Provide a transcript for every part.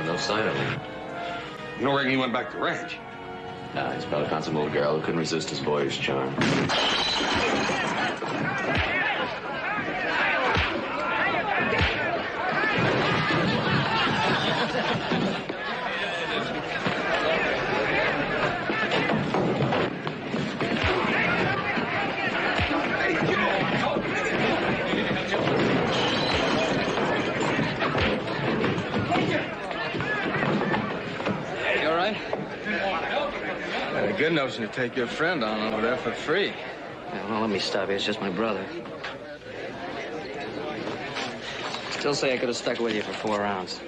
No sign of him. You don't reckon he went back to the ranch? Nah, he's probably found some old girl who couldn't resist his boyish charm. Good notion to take your friend on over there for free. Yeah, well, let me stop you. It's just my brother. Still say I could have stuck with you for 4 rounds.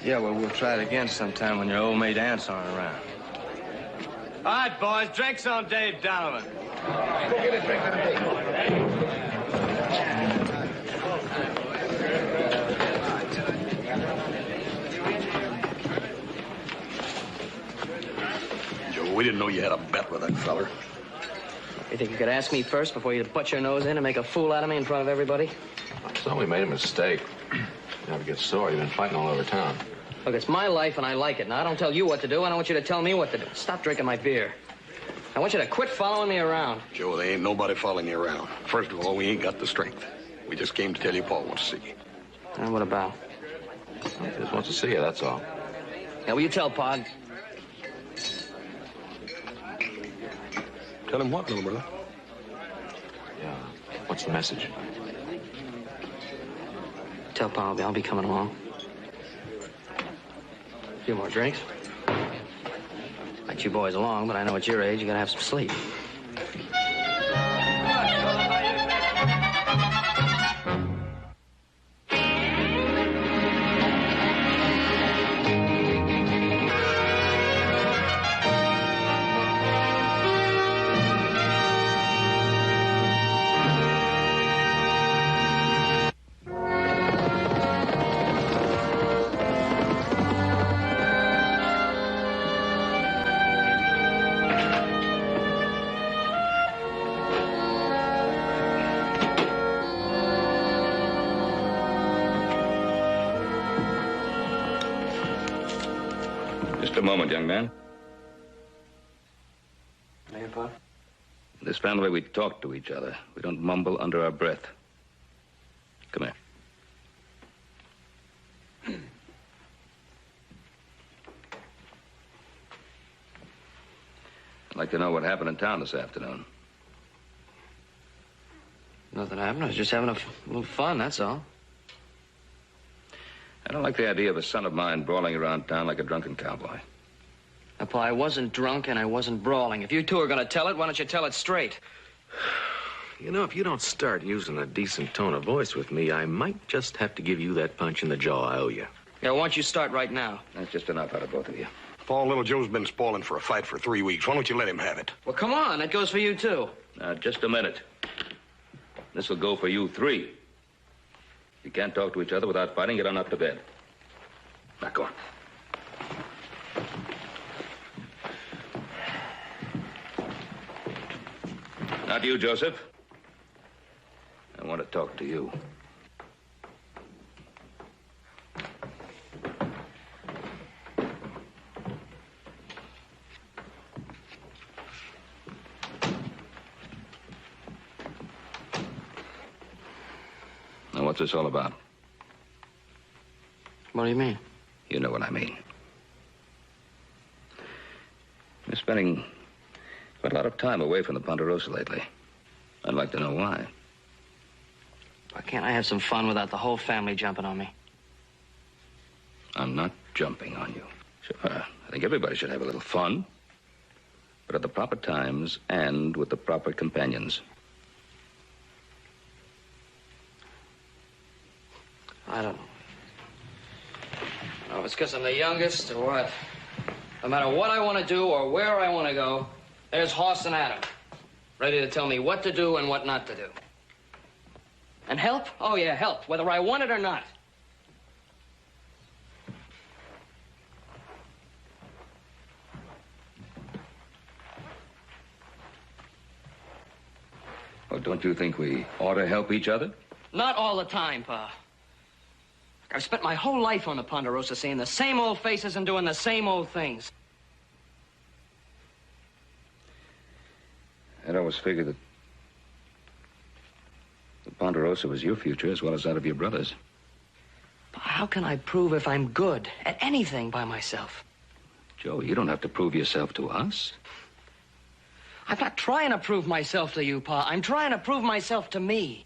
Yeah, well, we'll try it again sometime when your old mate Ant's aren't around. All right, boys, drinks on Dave Donovan. Go get a drink on Dave. We didn't know you had a bet with that feller. You think you could ask me first before you butt your nose in and make a fool out of me in front of everybody? So we made a mistake. You never get sore. You've been fighting all over town. Look, it's my life and I like it. Now, I don't tell you what to do. I don't want you to tell me what to do. Stop drinking my beer. I want you to quit following me around. Joe, there ain't nobody following you around. First of all, we ain't got the strength. We just came to tell you Paul wants to see you. And what about? He just wants to see you, that's all. Yeah, will you tell Pog? Tell him what, little brother? Yeah. What's the message? Tell Pa I'll be coming along. A few more drinks. Like you boys along, but I know at your age you gotta have some sleep. Just a moment, young man. Hey, Pa? This family, we talk to each other. We don't mumble under our breath. Come here. I'd like to know what happened in town this afternoon. Nothing happened. I was just having a little fun, that's all. I don't like the idea of a son of mine brawling around town like a drunken cowboy. Now, Pa, I wasn't drunk and I wasn't brawling. If you two are going to tell it, why don't you tell it straight? You know, if you don't start using a decent tone of voice with me, I might just have to give you that punch in the jaw I owe you. Yeah, why don't you start right now? That's just enough out of both of you. Paul, little Joe's been spoiling for a fight for 3 weeks. Why don't you let him have it? Well, come on. That goes for you, too. Now, just a minute. This will go for you 3. If you can't talk to each other without fighting, get on up to bed. Now, go on. Not you, Joseph. I want to talk to you. Now, what's this all about? What do you mean? You know what I mean. You're spending quite a lot of time away from the Ponderosa lately. I'd like to know why. Why can't I have some fun without the whole family jumping on me? I'm not jumping on you. Sure, I think everybody should have a little fun. But at the proper times and with the proper companions. I don't know. Oh, it's because I'm the youngest or what? No matter what I want to do or where I want to go, there's Hoss and Adam, ready to tell me what to do and what not to do. And help? Oh, yeah, help, whether I want it or not. Well, don't you think we ought to help each other? Not all the time, Pa. I've spent my whole life on the Ponderosa seeing the same old faces and doing the same old things. I'd always figured that the Ponderosa was your future as well as that of your brother's. But how can I prove if I'm good at anything by myself? Joe, you don't have to prove yourself to us. I'm not trying to prove myself to you, Pa. I'm trying to prove myself to me.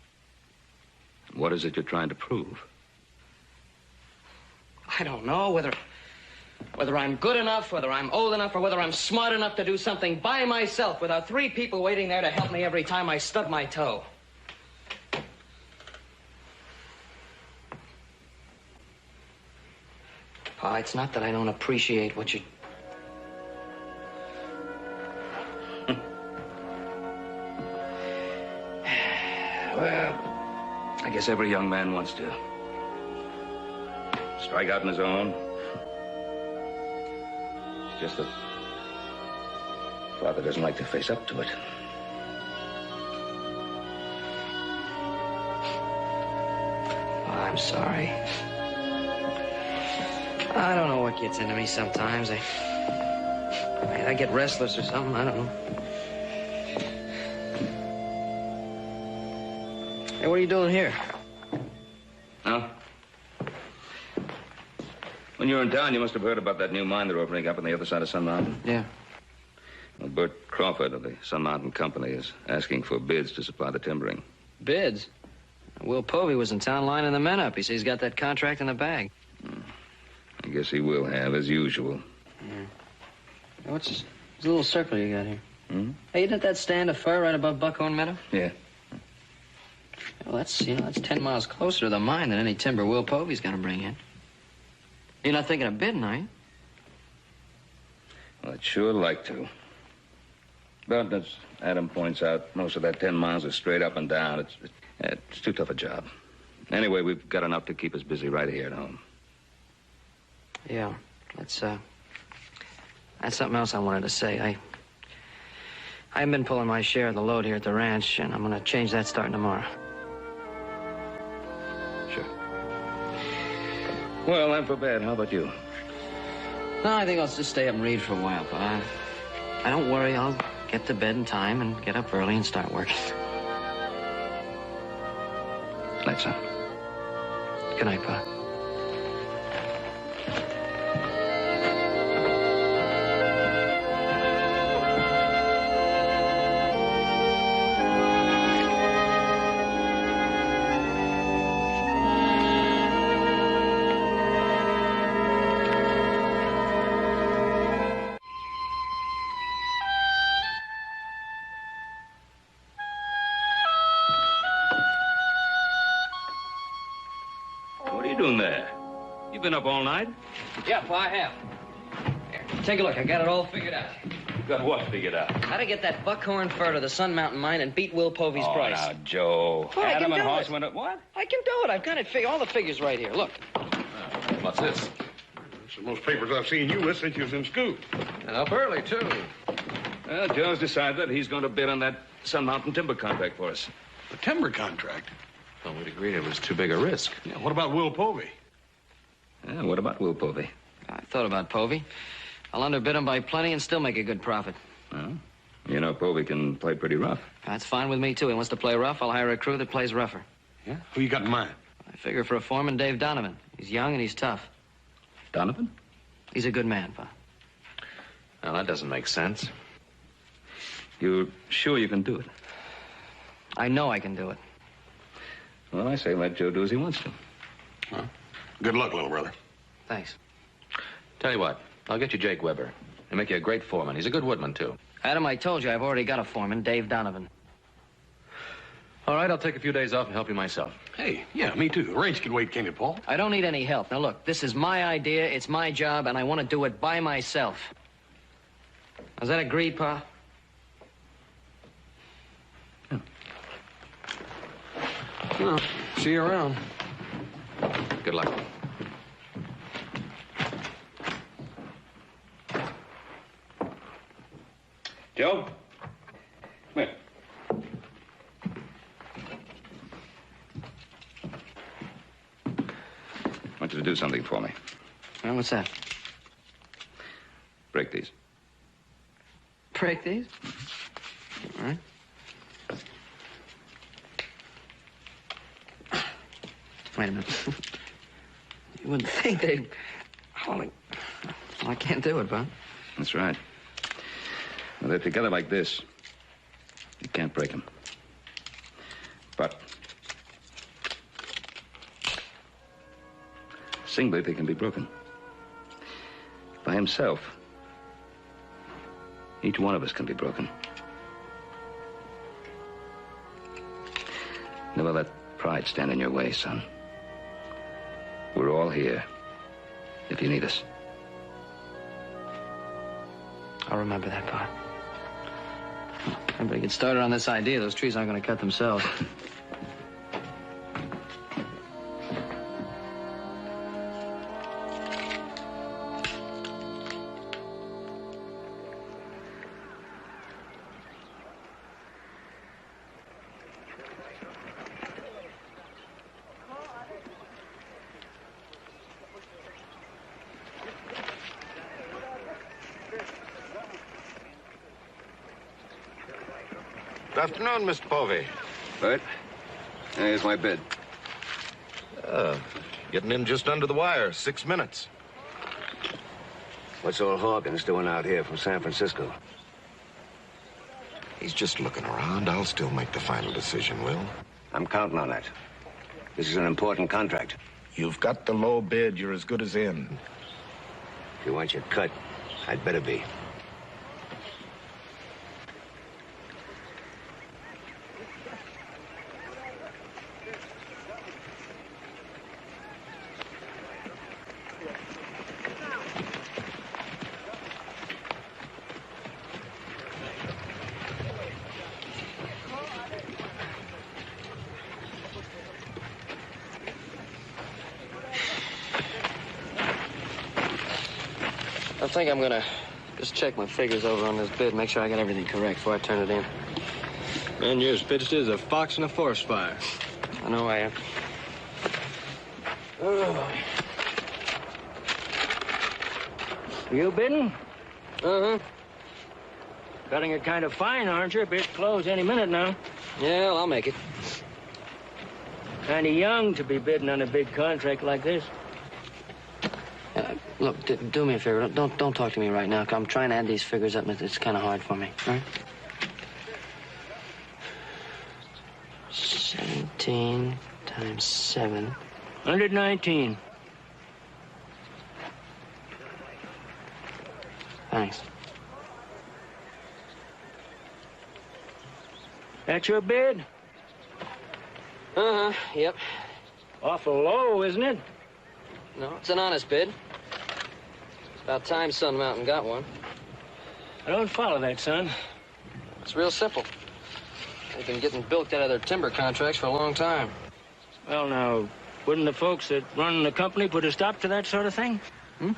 What is it you're trying to prove? I don't know whether I'm good enough, whether I'm old enough, or whether I'm smart enough to do something by myself without 3 people waiting there to help me every time I stub my toe. Pa, it's not that I don't appreciate what you... Well, I guess every young man wants to strike out on his own. It's just that Father doesn't like to face up to it. Oh, I'm sorry. I don't know what gets into me sometimes. I get restless or something. I don't know. Hey, what are you doing here? Huh? When you were in town, you must have heard about that new mine they're opening up on the other side of Sun Mountain. Yeah. Well, Bert Crawford of the Sun Mountain Company is asking for bids to supply the timbering. Bids? Will Povey was in town lining the men up. He says he's got that contract in the bag. I guess he will have, as usual. Yeah. What's this little circle you got here? Hmm? Hey, isn't it that stand of fir right above Buckhorn Meadow? Yeah. Well, that's 10 miles closer to the mine than any timber Will Povey's gonna bring in. You're not thinking of bidding, are you? Well, I'd sure like to. But as Adam points out, most of that 10 miles is straight up and down. It's too tough a job. Anyway, we've got enough to keep us busy right here at home. Yeah, that's something else I wanted to say. I've been pulling my share of the load here at the ranch, and I'm gonna change that starting tomorrow. Sure. Well, I'm for bed. How about you? No, I think I'll just stay up and read for a while, but I don't worry. I'll get to bed in time and get up early and start working. Night, son. Good night, Pa. What are you doing there? You been up all night? Yeah, Pa, I have. Here, take a look. I got it all figured out. You got what figured out? How to get that buckhorn fur to the Sun Mountain mine and beat Will Povey's price. Now, Joe. Well, I can Adam and do Hoss it. went up. What? I can do it. I've got it all the figures right here. Look. What's this? It's the most papers I've seen you with since you was in school. And up early, too. Well, Joe's decided that he's going to bid on that Sun Mountain timber contract for us. The timber contract? Well, we'd agreed it was too big a risk. Yeah, what about Will Povey? Yeah, what about Will Povey? I thought about Povey. I'll underbid him by plenty and still make a good profit. Well, you know Povey can play pretty rough. That's fine with me, too. He wants to play rough. I'll hire a crew that plays rougher. Yeah? Who you got in mind? I figure for a foreman, Dave Donovan. He's young and he's tough. Donovan? He's a good man, Pa. Well, that doesn't make sense. You're sure you can do it? I know I can do it. Well, I say let Joe do as he wants to. Well, good luck, little brother. Thanks. Tell you what, I'll get you Jake Weber. He'll make you a great foreman. He's a good woodman, too. Adam, I told you I've already got a foreman, Dave Donovan. All right, I'll take a few days off and help you myself. Hey, yeah, me too. The range can wait, can't it, Paul? I don't need any help. Now, look, this is my idea, it's my job, and I want to do it by myself. Is that agreed, Pa? Well, see you around. Good luck. Joe? Come here. do something for me. Well, what's that? Break these. Break these? All right. Wait a minute. You wouldn't think they'd... Well, I can't do it, Bud. That's right. When they're together like this, you can't break them. But singly, they can be broken. By himself, each one of us can be broken. Never let pride stand in your way, son. We're all here if you need us. I'll remember that, Bud. I better get started on this idea. Those trees aren't going to cut themselves. Good afternoon, Mr. Povey. Bert, here's my bid. Getting in just under the wire, 6 minutes. What's old Hawkins doing out here from San Francisco? He's just looking around. I'll still make the final decision, Will. I'm counting on that. This is an important contract. You've got the low bid. You're as good as in. If you want your cut, I'd better be. I think I'm gonna just check my figures over on this bid, make sure I got everything correct before I turn it in. Man, you're as pitched as a fox in a forest fire. I know I am. Oh. You bidding? Uh-huh. Cutting it kind of fine, aren't you? Bid close any minute now. Yeah, well, I'll make it. Kind of young to be bidding on a big contract like this. Look, do me a favor. Don't talk to me right now. 'Cause I'm trying to add these figures up, and it's kind of hard for me. All right? 17 times 7. 119. Thanks. That's your bid? Uh-huh. Yep. Awful low, isn't it? No, it's an honest bid. About time Sun Mountain got one. I don't follow that, son. It's real simple. They've been getting bilked out of their timber contracts for a long time. Well, now, wouldn't the folks that run the company put a stop to that sort of thing? No,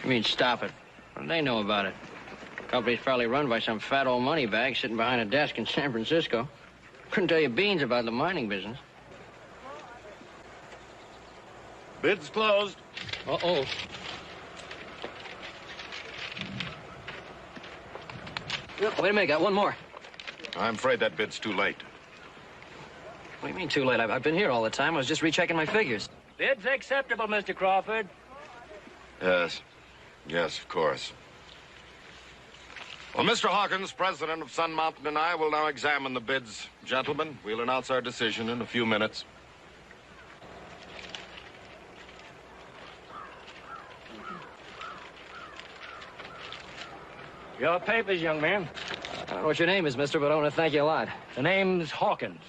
you mean stop it. Well, they know about it. The company's probably run by some fat old money bag sitting behind a desk in San Francisco. Couldn't tell you beans about the mining business. Bid's closed. Uh-oh. Wait a minute, got one more. I'm afraid that bid's too late. What do you mean too late? I've been here all the time. I was just rechecking my figures. Bid's acceptable, Mr. Crawford. Yes. Yes, of course. Well, Mr. Hawkins, president of Sun Mountain, and I will now examine the bids. Gentlemen, we'll announce our decision in a few minutes. Your papers, young man. I don't know what your name is, mister, but I want to thank you a lot. The name's Hawkins.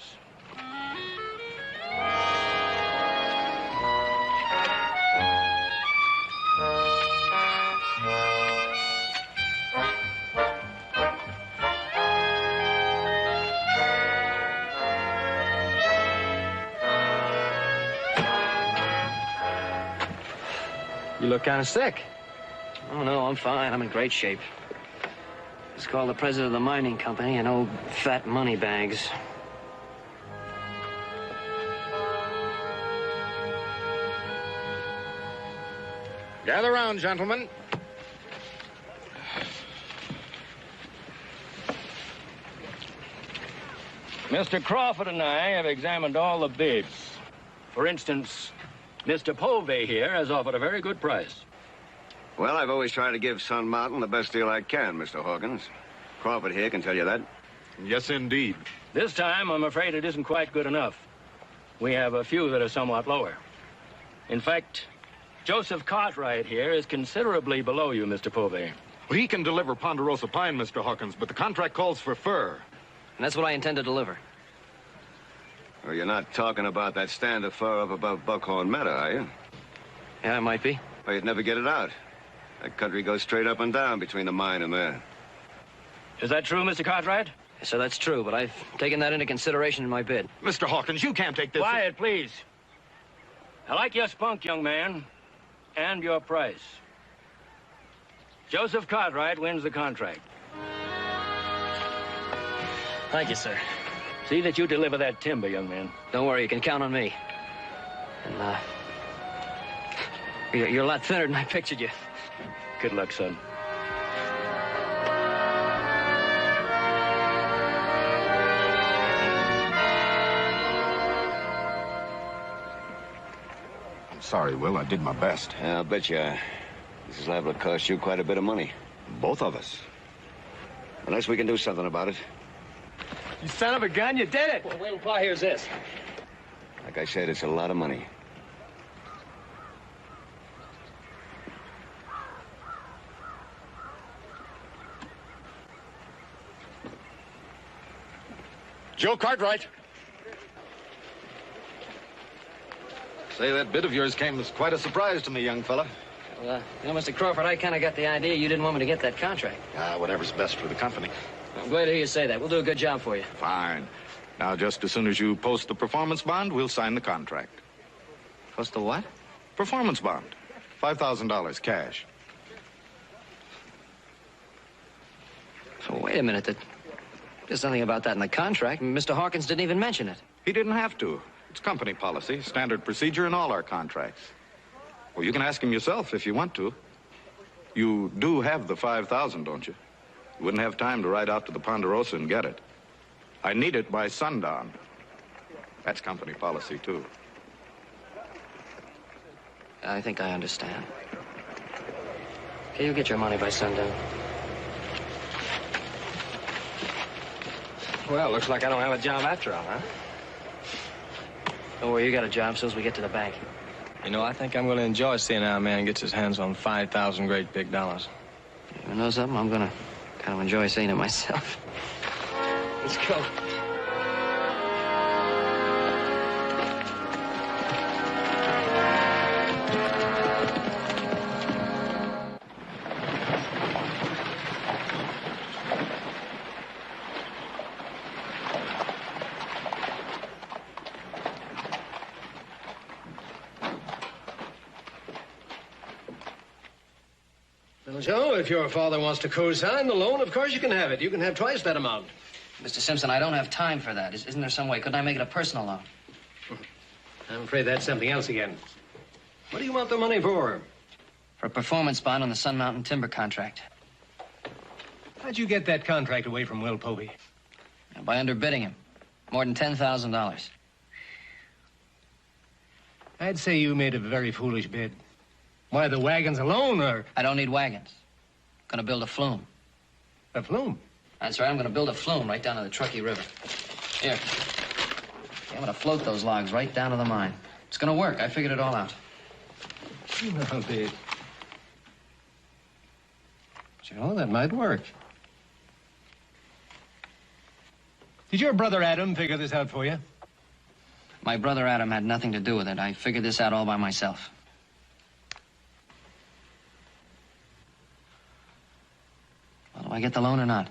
You look kind of sick. Oh, no, I'm fine. I'm in great shape. It's called the president of the mining company and old fat money bags. Gather round, gentlemen. Mr. Crawford and I have examined all the bids. For instance, Mr. Povey here has offered a very good price. Well, I've always tried to give Sun Mountain the best deal I can, Mr. Hawkins. Crawford here can tell you that. Yes, indeed. This time, I'm afraid it isn't quite good enough. We have a few that are somewhat lower. In fact, Joseph Cartwright here is considerably below you, Mr. Povey. Well, he can deliver ponderosa pine, Mr. Hawkins, but the contract calls for fir. And that's what I intend to deliver. Well, you're not talking about that stand of fur up above Buckhorn Meadow, are you? Yeah, it might be. Well, you'd never get it out. That country goes straight up and down between the mine and there. Is that true, Mr. Cartwright? Yes, sir, that's true, but I've taken that into consideration in my bid. Mr. Hawkins, you can't take this. Quiet, please. I like your spunk, young man, and your price. Joseph Cartwright wins the contract. Thank you, sir. See that you deliver that timber, young man. Don't worry, you can count on me. And, you're a lot thinner than I pictured you. Good luck, son. I'm sorry, Will. I did my best. Yeah, I'll bet you this is liable to cost you quite a bit of money. Both of us. Unless we can do something about it. You son of a gun, you did it! Well, wait till Pa hears this. Like I said, it's a lot of money. Joe Cartwright. Say, that bid of yours came as quite a surprise to me, young fella. Well, Mr. Crawford, I kind of got the idea you didn't want me to get that contract. Whatever's best for the company. I'm glad to hear you say that. We'll do a good job for you. Fine. Now, just as soon as you post the performance bond, we'll sign the contract. Post the what? Performance bond. $5,000 cash. So wait a minute. There's nothing about that in the contract. Mr. Hawkins didn't even mention it. He didn't have to. It's company policy, standard procedure in all our contracts. Well, you can ask him yourself if you want to. You do have the $5,000, don't you? You wouldn't have time to ride out to the Ponderosa and get it. I need it by sundown. That's company policy, too. I think I understand. Okay, you'll get your money by sundown. Well, looks like I don't have a job after all, huh? Don't worry, you got a job as soon as we get to the bank. You know, I think I'm going to enjoy seeing how a man gets his hands on 5,000 great big dollars. You know something? I'm going to kind of enjoy seeing it myself. Let's go. Joe, if your father wants to co-sign the loan, of course you can have it. You can have twice that amount. Mr. Simpson, I don't have time for that. Isn't there some way? Couldn't I make it a personal loan? I'm afraid that's something else again. What do you want the money for? For a performance bond on the Sun Mountain timber contract. How'd you get that contract away from Will Povey? By underbidding him. More than $10,000. I'd say you made a very foolish bid. Why, the wagons alone are... I don't need wagons. I'm gonna build a flume. A flume? That's right, I'm gonna build a flume right down to the Truckee River. Here. I'm gonna float those logs right down to the mine. It's gonna work. I figured it all out. Well, Dave. Joe, that might work. Did your brother Adam figure this out for you? My brother Adam had nothing to do with it. I figured this out all by myself. Well, do I get the loan or not?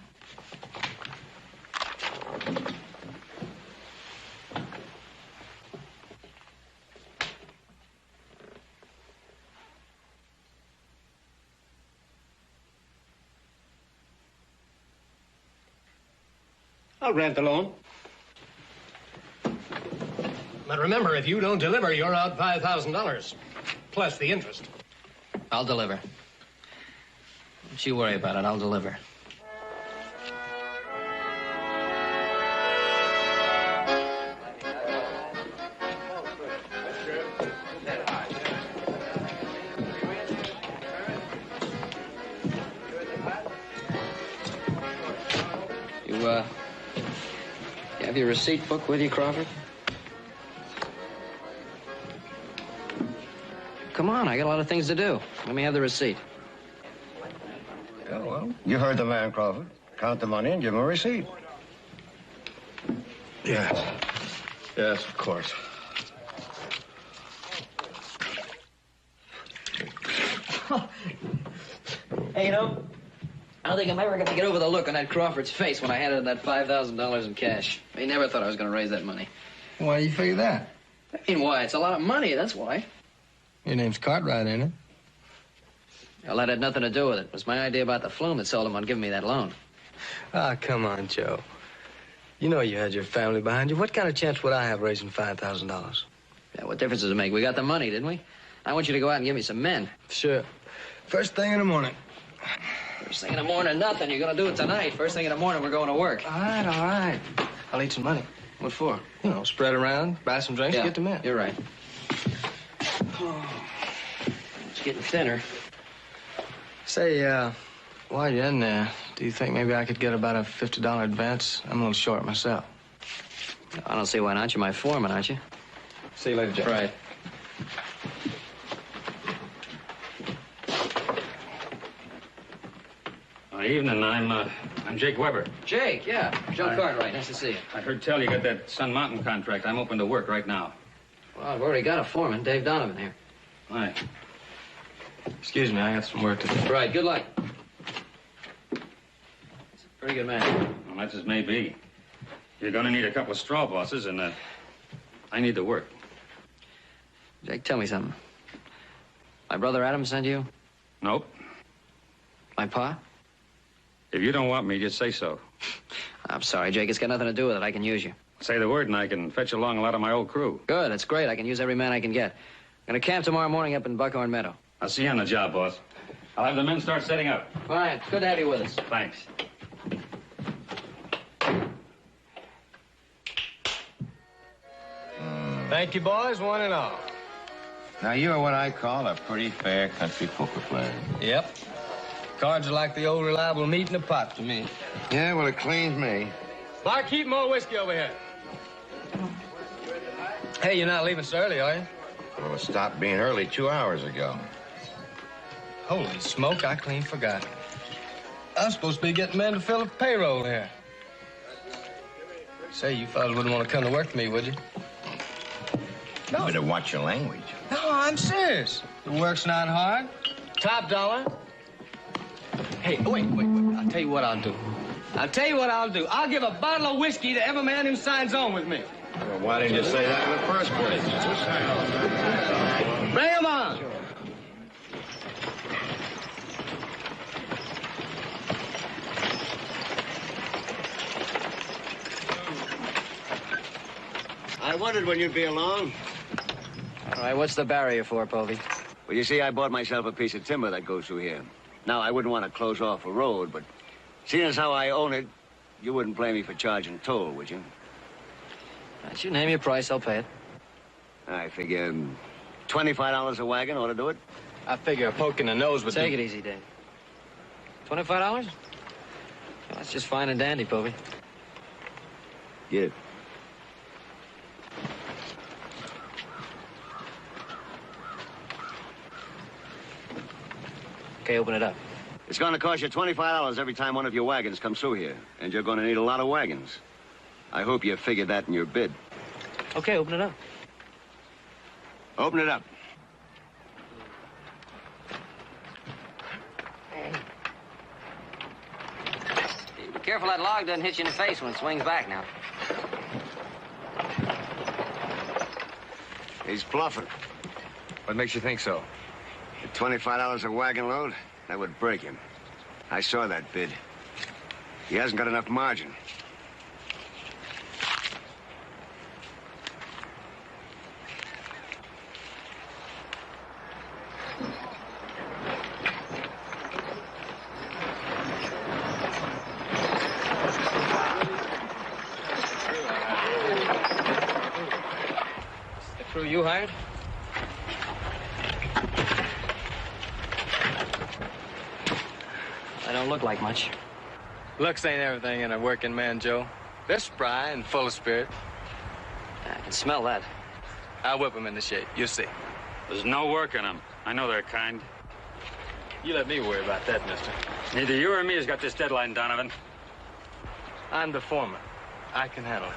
I'll grant the loan. But remember, if you don't deliver, you're out $5,000, plus the interest. I'll deliver. Don't you worry about it. I'll deliver. You have your receipt book with you, Crawford? Come on, I got a lot of things to do. Let me have the receipt. Yeah, well, you heard the man, Crawford. Count the money and give him a receipt. Yes. Yes, of course. Hey, you know, I don't think I'm ever going to get over the look on that Crawford's face when I handed him that $5,000 in cash. He never thought I was going to raise that money. Why do you figure that? I mean, why? It's a lot of money, that's why. Your name's Cartwright, ain't it? Well, that had nothing to do with it. It was my idea about the flume that sold him on giving me that loan. Ah, come on, Joe. You know you had your family behind you. What kind of chance would I have raising $5,000? Yeah, what difference does it make? We got the money, didn't we? I want you to go out and give me some men. Sure. First thing in the morning. First thing in the morning, nothing. You're going to do it tonight. First thing in the morning, we're going to work. All right, all right. I'll need some money. What for? You know, spread around, buy some drinks, Yeah, get the men. you're right. Oh, it's getting thinner. Say, while you're in there, do you think maybe I could get about a $50 advance? I'm a little short myself. I don't see why not. You're my foreman, aren't you? See you later, Jack. Right. Evening. I'm Jake Weber. Jake, yeah. Joe Cartwright. Nice to see you. I heard tell you got that Sun Mountain contract. I'm open to work right now. Well, I've already got a foreman, Dave Donovan here. Hi. Excuse me, I got some work to do. Right, good luck. He's a pretty good man. Well, that's as may be. You're going to need a couple of straw bosses, and I need the work. Jake, tell me something. My brother Adam sent you? Nope. My pa? If you don't want me, just say so. I'm sorry, Jake. It's got nothing to do with it. I can use you. Say the word, and I can fetch along a lot of my old crew. Good. That's great. I can use every man I can get. I'm going to camp tomorrow morning up in Buckhorn Meadow. I'll see you on the job, boss. I'll have the men start setting up. Fine. It's good to have you with us. Thanks. Thank you, boys, one and all. Now, you're what I call a pretty fair country poker player. Yep. Cards are like the old reliable meat in a pot to me. Yeah, well, it cleans me. Bart, keep more whiskey over here. Hey, you're not leaving so early, are you? Well, it stopped being early 2 hours ago. Holy smoke, I clean forgot. I'm supposed to be getting men to fill up payroll here. Say, you fellas wouldn't want to come to work for me, would you? No. Better watch your language. No, I'm serious. The work's not hard. Top dollar. Hey, wait. I'll tell you what I'll do. I'll give a bottle of whiskey to every man who signs on with me. Well, why didn't you say that in the first place? Bring him on. I wondered when you'd be along. All right, what's the barrier for, Povey? Well, you see, I bought myself a piece of timber that goes through here. Now, I wouldn't want to close off a road, but seeing as how I own it, you wouldn't blame me for charging toll, would you? You name your price, I'll pay it. I figure $25 a wagon ought to do it. I figure a poke in the nose would Take it easy, Dave. $25? Well, that's just fine and dandy, Povey. Yeah. Okay, open it up. It's going to cost you $25 every time one of your wagons comes through here. And you're going to need a lot of wagons. I hope you figured that in your bid. Okay, open it up. Open it up. Be careful that log doesn't hit you in the face when it swings back now. He's bluffing. What makes you think so? At $25 a wagon load, that would break him. I saw that bid. He hasn't got enough margin. you hired? I don't look like much. Looks ain't everything in a working man, Joe. They're spry and full of spirit. I can smell that. I'll whip them into shape. You'll see. There's no work in them. I know they're kind. You let me worry about that, mister. Neither you or me has got this deadline, Donovan. I'm the foreman. I can handle it.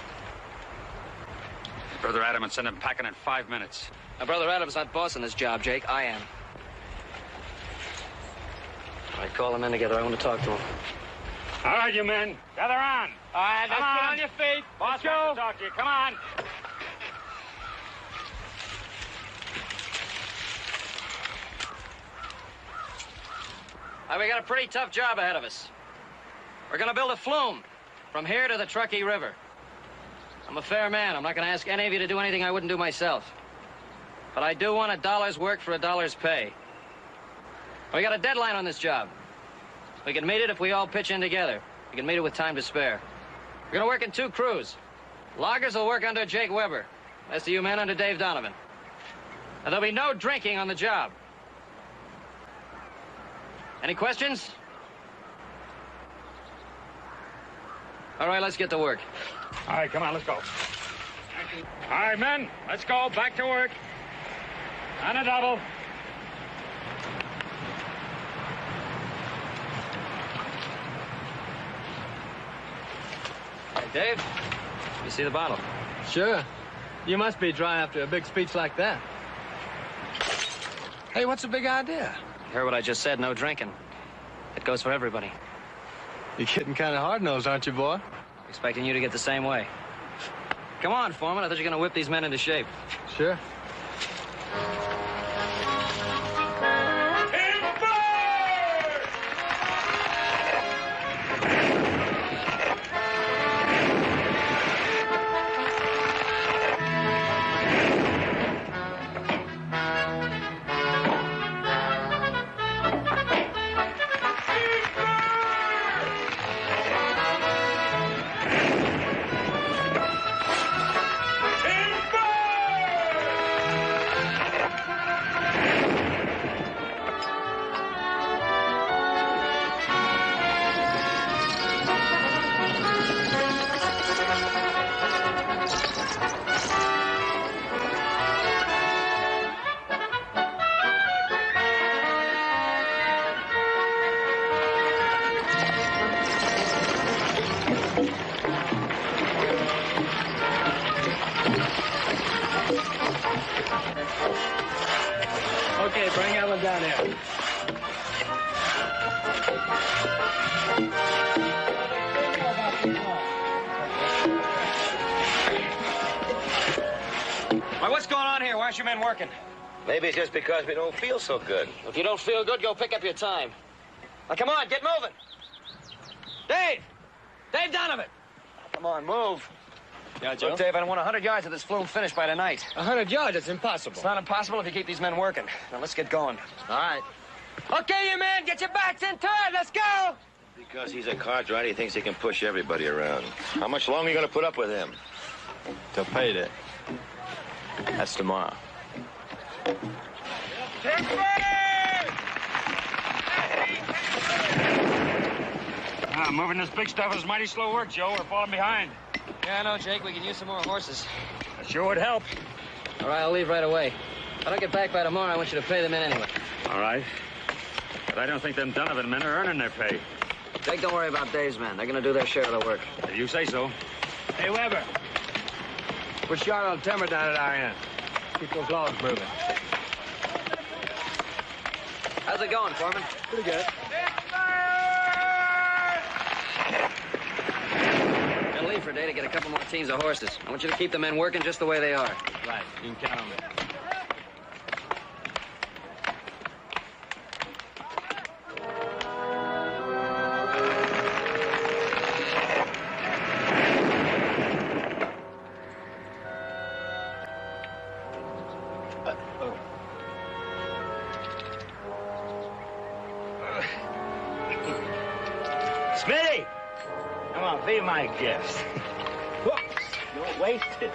Brother Adam would send him packing in 5 minutes. Now, Brother Adam's not bossing this job, Jake. I am. All right, call them in together. I want to talk to them. All right, you men. Gather on. All right, Come let's get on. on your feet. Boss Let's go. wants to talk to you. Come on. All right, we got a pretty tough job ahead of us. We're going to build a flume from here to the Truckee River. I'm a fair man. I'm not going to ask any of you to do anything I wouldn't do myself. But I do want a dollar's work for a dollar's pay. We got a deadline on this job. We can meet it if we all pitch in together. We can meet it with time to spare. We're going to work in 2 crews. Loggers will work under Jake Weber. Rest of you men under Dave Donovan. And there'll be no drinking on the job. Any questions? All right, let's get to work. All right, come on, let's go. All right, men, let's go. Back to work. On a double. Hey, Dave, you see the bottle? Sure. You must be dry after a big speech like that. Hey, what's the big idea? You heard what I just said, no drinking. It goes for everybody. You're getting kind of hard-nosed, aren't you, boy? Expecting you to get the same way. Come on, Foreman. I thought you were going to whip these men into shape. Sure. Okay, bring Ellen down here. Why, what's going on here? Why aren't you men working? Maybe it's just because we don't feel so good. If you don't feel good, go pick up your time. Now, come on, get moving. Dave! Dave Donovan! Come on, move. Yeah, Joe? Look, Dave, I want 100 yards of this flume finished by tonight. 100 yards? It's impossible. It's not impossible if you keep these men working. Now, let's get going. All right. Okay, you men, get your backs in tight. Let's go! Because he's a cartwright, he thinks he can push everybody around. How much longer are you going to put up with him? Till payday. That's tomorrow. Moving this big stuff is mighty slow work, Joe. We're falling behind. Yeah, I know, Jake. We can use some more horses. That sure would help. All right, I'll leave right away. If I don't get back by tomorrow, I want you to pay them in anyway. All right. But I don't think them Donovan men are earning their pay. Jake, don't worry about Dave's men. They're going to do their share of the work. If you say so. Hey, Weber. Push yard on timber down at our end. Keep those logs moving. How's it going, Foreman? Pretty good. I'll leave for a day to get a couple more teams of horses. I want you to keep the men working just the way they are. Right. You can count on me. Smitty! Come on, be my guest. Whoops, don't waste it.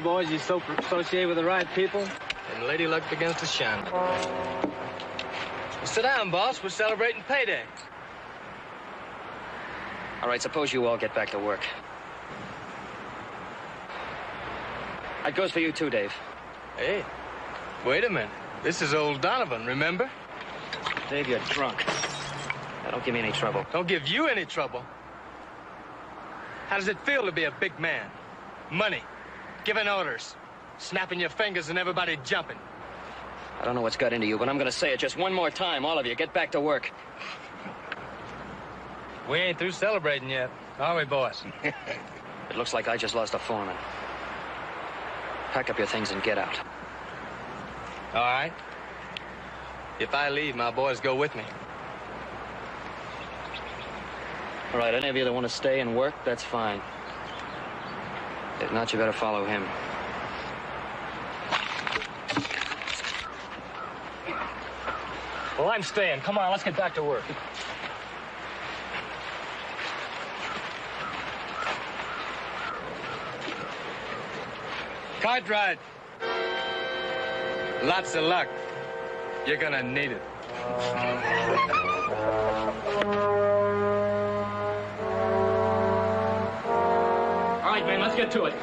you boys, you associate with the right people, and Lady Luck begins to shine. Well, sit down, boss. We're celebrating payday. All right, suppose you all get back to work. That goes for you too, Dave. Hey, wait a minute. This is old Donovan, remember? Dave, you're drunk. Now, don't give me any trouble. Don't give you any trouble. How does it feel to be a big man? Money, giving orders, snapping your fingers and everybody jumping. I don't know what's got into you, but I'm gonna say it just one more time. All of you, get back to work. We ain't through celebrating yet, are we, boys? It looks like I just lost a foreman. Pack up your things and get out. All right. If I leave, my boys go with me. All right, any of you that want to stay and work, that's fine. If not, you better follow him. Well, I'm staying. Come on, let's get back to work. Cartwright. Lots of luck. You're gonna need it. All right, man, let's get to it.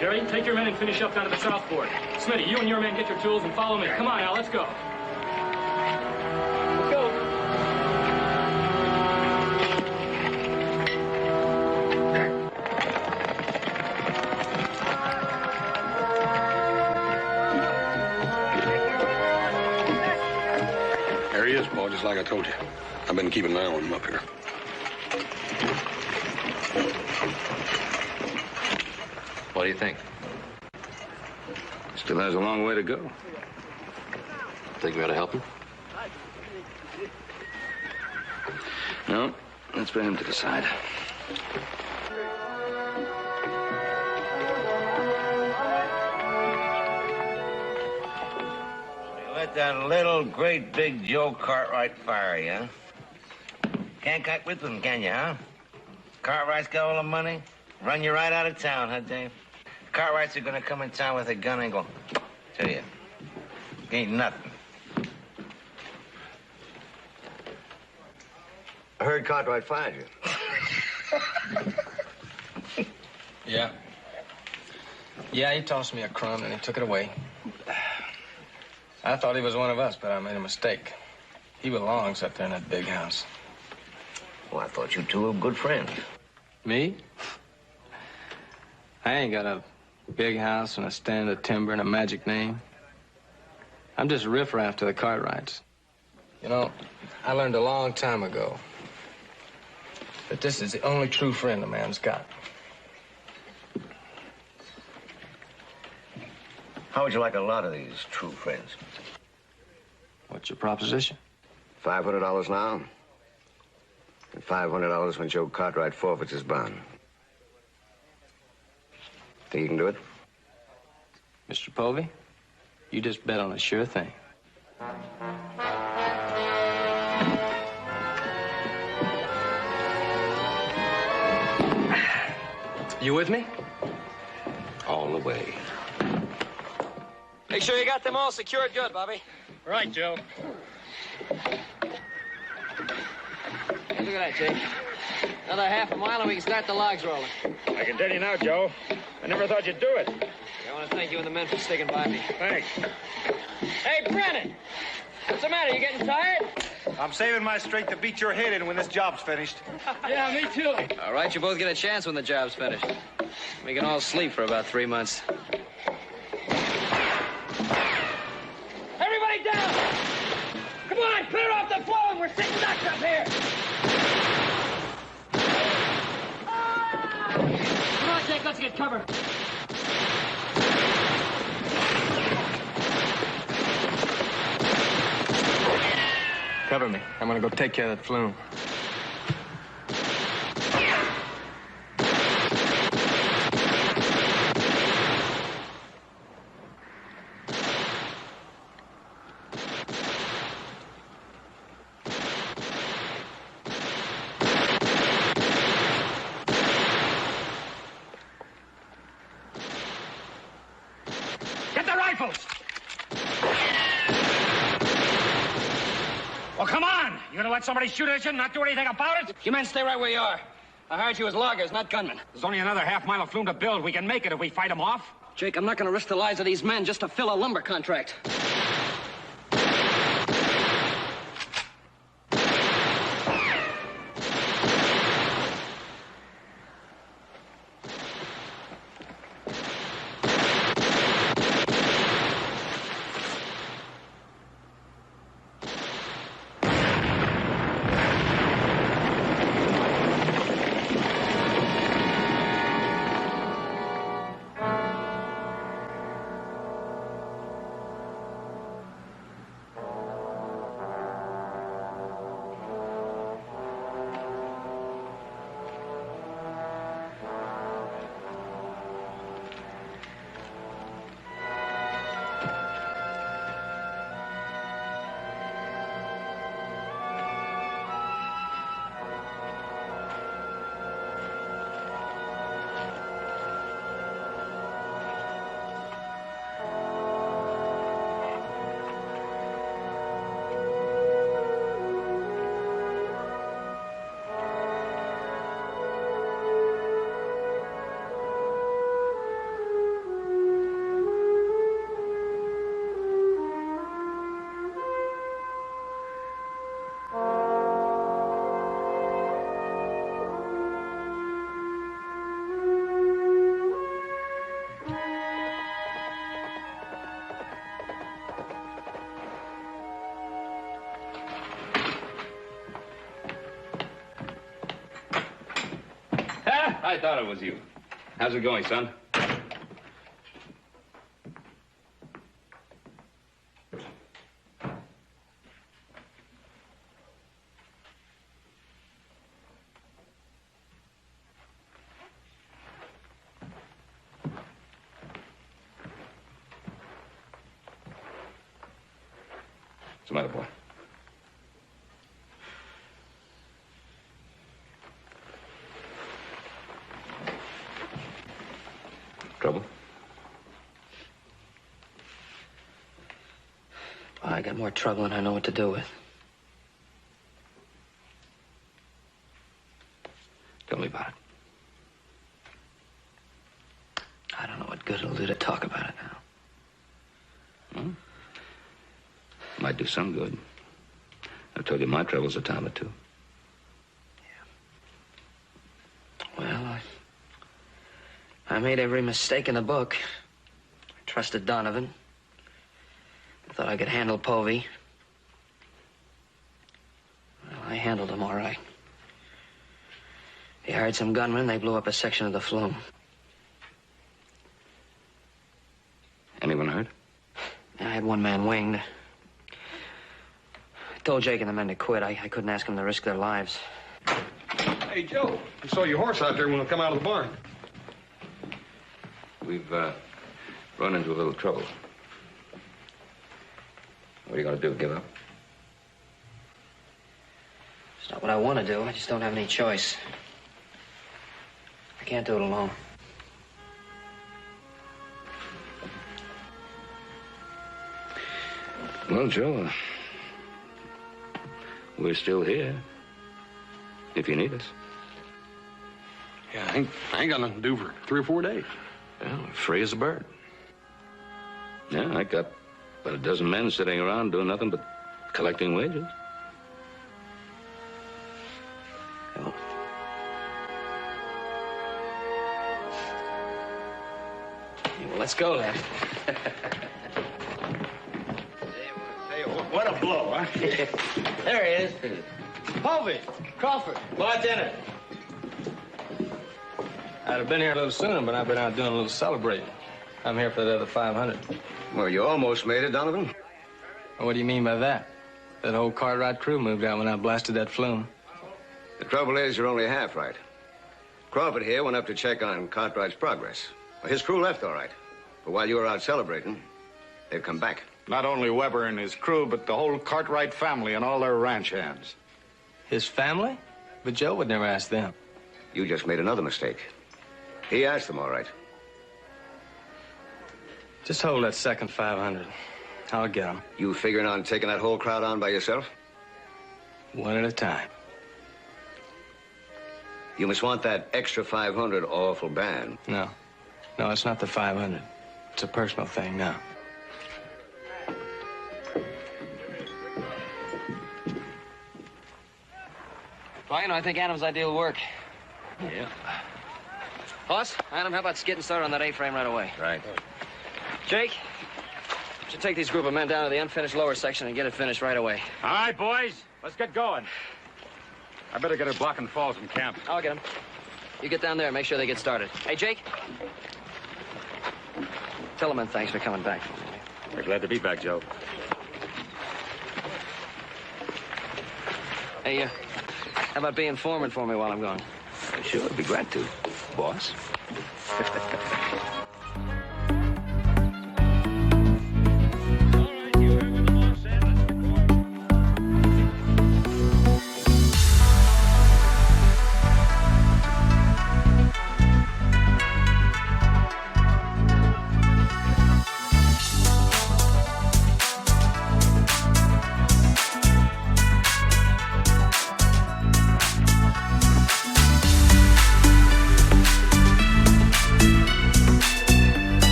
Jerry, take your men and finish up down to the southport. Smitty, you and your men get your tools and follow me. Come on now, let's go. Let's go. There he is, Paul, just like I told you. I've been keeping an eye on him up here. What do you think? Still has a long way to go. Think we ought to help him? No, that's for him to decide. You let that little, great, big Joe Cartwright fire you, huh? Can't cut with him, can you, huh? Cartwright's got all the money. Run you right out of town, huh, Dave? Cartwrights are gonna come in town with a gun and go, tell you, ain't nothing. I heard Cartwright fired you. Yeah. Yeah, he tossed me a crumb and he took it away. I thought he was one of us, but I made a mistake. He belongs up there in that big house. Well, I thought you two were good friends. Me? I ain't got a big house and a stand of timber and a magic name. I'm just riffraff to the Cartwrights. You know, I learned a long time ago that this is the only true friend a man's got. How would you like a lot of these true friends? What's your proposition? $500 now, and $500 when Joe Cartwright forfeits his bond. Think you can do it? Mr. Povey, you just bet on a sure thing. You with me? All the way. Make sure you got them all secured good, Bobby. Right, Joe. Hey, look at that, Jake. Another half a mile and we can start the logs rolling. I can tell you now, Joe, I never thought you'd do it. I want to thank you and the men for sticking by me. Thanks. Hey, Brennan! What's the matter? You getting tired? I'm saving my strength to beat your head in when this job's finished. Yeah, me too. All right, you both get a chance when the job's finished. We can all sleep for about 3 months. Everybody down! Come on, clear off the floor. We're sitting ducks up here. Come on, Jake, let's get cover. Cover me. I'm gonna go take care of that flume. Well, come on! You gonna let somebody shoot at you and not do anything about it? You men stay right where you are. I hired you as loggers, not gunmen. There's only another half-mile of flume to build. We can make it if we fight them off. Jake, I'm not gonna risk the lives of these men just to fill a lumber contract. I thought it was you. How's it going, son? What's the matter, boy? Trouble? I got more trouble than I know what to do with. Tell me about it. I don't know what good it'll do to talk about it now. Hmm? Might do some good. I've told you my troubles a time or two. Well, I made every mistake in the book. I trusted Donovan. I thought I could handle Povey. Well, I handled him all right. He hired some gunmen. They blew up a section of the flume. Anyone hurt? I had one man winged. I told Jake and the men to quit. I couldn't ask them to risk their lives. Hey, Joe, I saw your horse out there when I come out of the barn. We've run into a little trouble. What are you going to do, give up? It's not what I want to do. I just don't have any choice. I can't do it alone. Well, Joe, we're still here. If you need us. Yeah, I ain't got nothing to do for 3 or 4 days. Well, free as a bird. Yeah, I got about a dozen men sitting around doing nothing but collecting wages. Oh. Yeah, well, let's go then. Hey, what a blow, huh? There he is. Povey, Crawford, bartender. I'd have been here a little sooner, but I've been out doing a little celebrating. I'm here for the other 500. Well, you almost made it, Donovan. What do you mean by that? That whole Cartwright crew moved out when I blasted that flume. The trouble is, you're only half right. Crawford here went up to check on Cartwright's progress. Well, his crew left all right. But while you were out celebrating, they've come back. Not only Weber and his crew, but the whole Cartwright family and all their ranch hands. His family? But Joe would never ask them. You just made another mistake. He asked them all right. Just hold that second 500. I'll get them. You figuring on taking that whole crowd on by yourself? One at a time. You must want that extra 500 awful bad. No. No, it's not the 500. It's a personal thing now. Well, you know, I think Adam's idea will work. Yeah. Boss, Adam, how about getting started on that A-frame right away? Right. Jake, should take these group of men down to the unfinished lower section and get it finished right away. All right, boys, let's get going. I better get her blocking falls from camp. I'll get them. You get down there and make sure they get started. Hey, Jake. Tell the men thanks for coming back for me. We're glad to be back, Joe. Hey, how about being foreman for me while I'm gone? Sure, I'd be glad to, boss.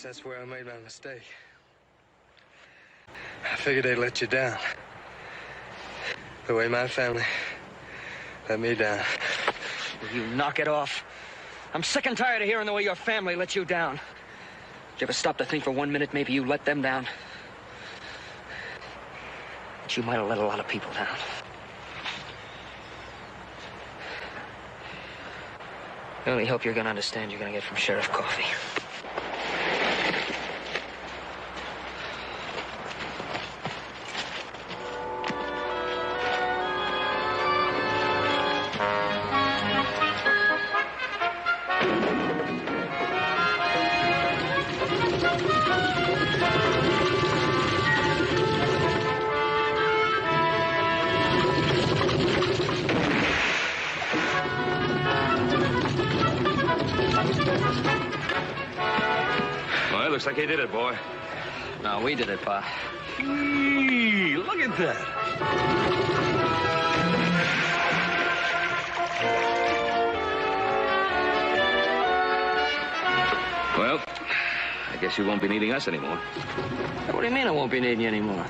That's where I made my mistake. I figured they'd let you down. The way my family let me down. Will you knock it off? I'm sick and tired of hearing the way your family let you down. Did you ever stop to think for 1 minute maybe you let them down? But you might have let a lot of people down. The only help you're gonna understand you're gonna get from Sheriff Coffee. looks like he did it, boy. No, we did it, Pa. Gee, look at that. Well, I guess you won't be needing us anymore. What do you mean I won't be needing you anymore?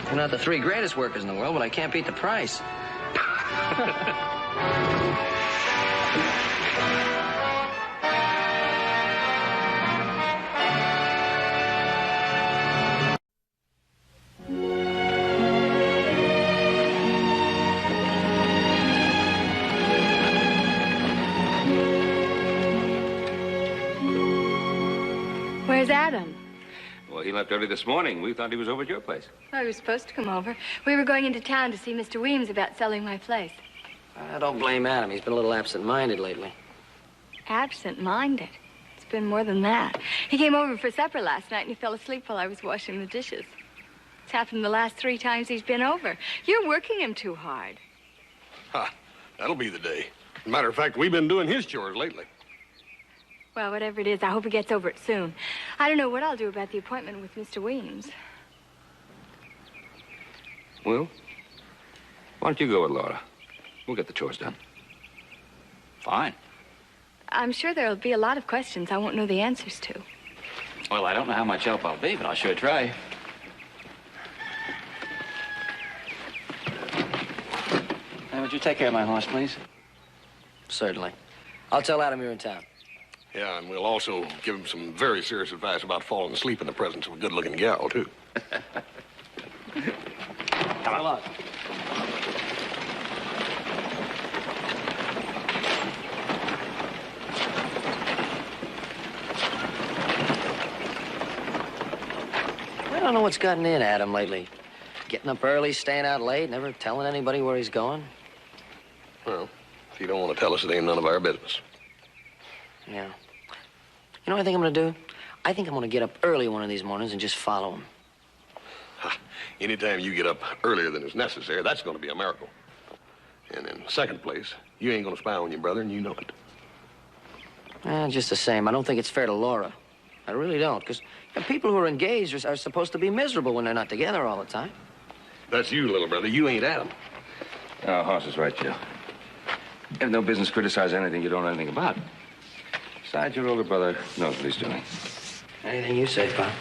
You're not the three greatest workers in the world, but I can't beat the price. Where's Adam? Well, he left early this morning. We thought he was over at your place. Well, he was supposed to come over. We were going into town to see Mr. Weems about selling my place. I don't blame Adam. He's been a little absent-minded lately. Absent-minded? It's been more than that. He came over for supper last night and he fell asleep while I was washing the dishes. It's happened the last 3 times he's been over. You're working him too hard. Ha, that'll be the day. Matter of fact, we've been doing his chores lately. Well, whatever it is, I hope he gets over it soon. I don't know what I'll do about the appointment with Mr. Weems. Well, why don't you go with Laura? We'll get the chores done. Fine. I'm sure there'll be a lot of questions I won't know the answers to. Well, I don't know how much help I'll be, but I'll sure try. Hey, would you take care of my horse, please? Certainly. I'll tell Adam you're in town. Yeah, and we'll also give him some very serious advice about falling asleep in the presence of a good-looking gal, too. Come along. I don't know what's gotten in Adam lately. Getting up early, staying out late, never telling anybody where he's going. Well, if you don't want to tell us, it ain't none of our business. Yeah. You know what I think I'm going to do? I think I'm going to get up early one of these mornings and just follow him. Ha, anytime you get up earlier than is necessary, that's going to be a miracle. And in second place, you ain't going to spy on your brother, and you know it. Just the same, I don't think it's fair to Laura. I really don't, because people who are engaged are supposed to be miserable when they're not together all the time. That's you, little brother. You ain't Adam. Oh, Hoss is right, Joe. You have no business criticizing anything you don't know anything about. Besides, your older brother knows what he's doing. Anything you say, Pop.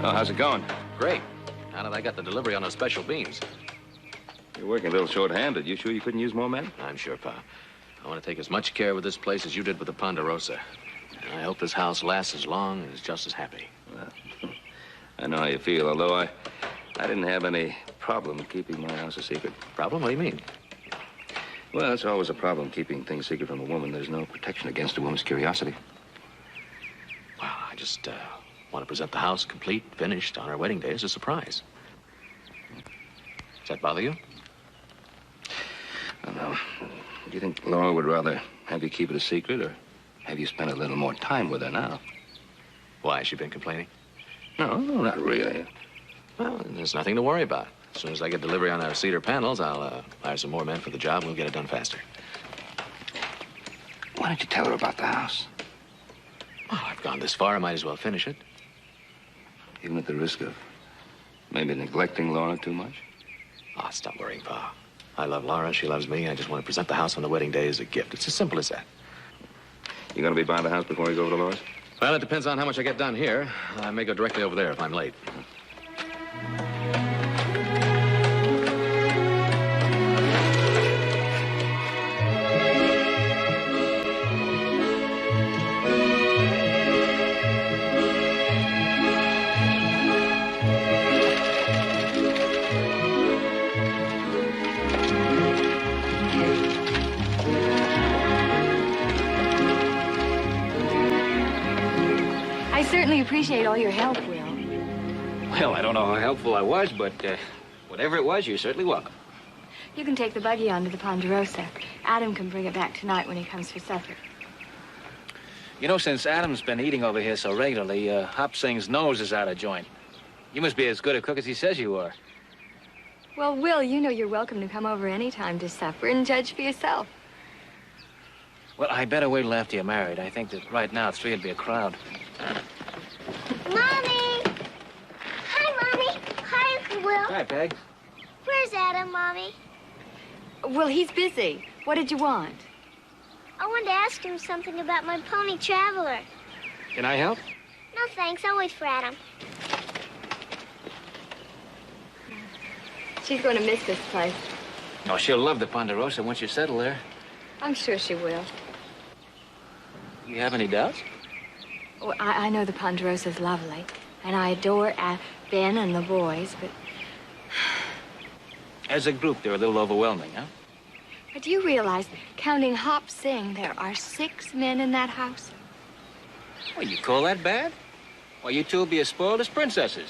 How's it going? Great. Now that I got the delivery on those special beams. You're working a little short-handed. You sure you couldn't use more men? I'm sure, Pa. I want to take as much care with this place as you did with the Ponderosa. And I hope this house lasts as long and is just as happy. Well, I know how you feel, although I didn't have any problem keeping my house a secret. Problem? What do you mean? Well, it's always a problem keeping things secret from a woman. There's no protection against a woman's curiosity. Well, I just want to present the house complete, finished, on our wedding day as a surprise. Does that bother you? I don't know. Do you think Laura would rather have you keep it a secret or have you spend a little more time with her now? Why, has she been complaining? No, not really. Well, there's nothing to worry about. As soon as I get delivery on our cedar panels, I'll hire some more men for the job and we'll get it done faster. Why don't you tell her about the house? Well, I've gone this far, I might as well finish it. Even at the risk of maybe neglecting Laura too much? Oh, stop worrying, Pa. I love Laura, she loves me. I just want to present the house on the wedding day as a gift. It's as simple as that. You gonna be buying the house before you go over to Laura's? Well, it depends on how much I get done here. I may go directly over there if I'm late. really appreciate all your help, Will. Well, I don't know how helpful I was, but whatever it was, you're certainly welcome. You can take the buggy on to the Ponderosa. Adam can bring it back tonight when he comes for supper. You know, since Adam's been eating over here so regularly, Hop Singh's nose is out of joint. You must be as good a cook as he says you are. Well, Will, you know you're welcome to come over any time to supper and judge for yourself. Well, I better wait till after you're married. I think that right now, 3 would be a crowd. Mommy! Hi, Mommy. Hi, Uncle Will. Hi, Peg. Where's Adam, Mommy? Well, he's busy. What did you want? I wanted to ask him something about my pony Traveler. Can I help? No, thanks. I'll wait for Adam. She's going to miss this place. Oh, she'll love the Ponderosa once you settle there. I'm sure she will. You have any doubts? Oh, I know the Ponderosa's lovely, and I adore Ben and the boys, but... As a group, they're a little overwhelming, huh? But do you realize, counting Hop Sing, there are 6 men in that house? Well, you call that bad? Well, you two will be as spoiled as princesses.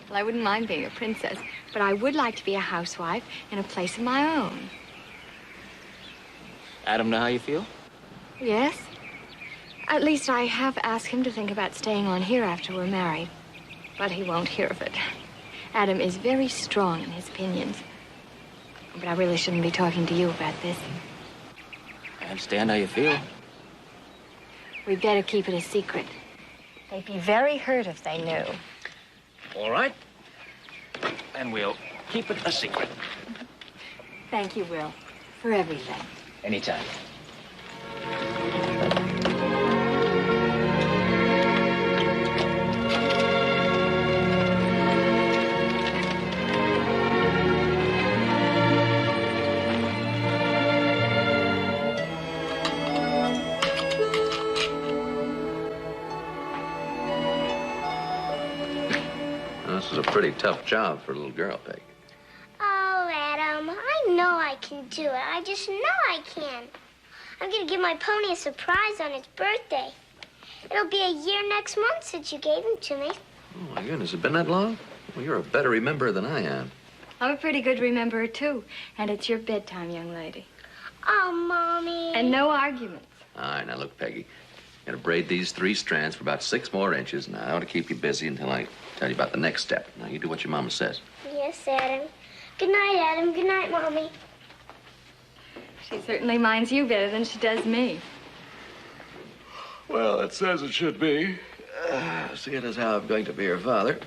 Well, I wouldn't mind being a princess, but I would like to be a housewife in a place of my own. Adam know how you feel? Yes. At least I have asked him to think about staying on here after we're married. But he won't hear of it. Adam is very strong in his opinions. But I really shouldn't be talking to you about this. I understand how you feel. We'd better keep it a secret. They'd be very hurt if they knew. All right. And we'll keep it a secret. Thank you, Will, for everything. Anytime. This is a pretty tough job for a little girl, Peg. Oh, Adam, I know I can do it. I just know I can. I'm going to give my pony a surprise on its birthday. It'll be a year next month since you gave him to me. Oh, my goodness, has it been that long? Well, you're a better rememberer than I am. I'm a pretty good rememberer, too. And it's your bedtime, young lady. Oh, Mommy. And no arguments. All right, now look, Peggy. I'm going to braid these 3 strands for about 6 more inches. Now, I want to keep you busy until I tell you about the next step. Now, you do what your mama says. Yes, Adam. Good night, Adam. Good night, Mommy. She certainly minds you better than she does me. Well, it says it should be. Seeing as how I'm going to be her father.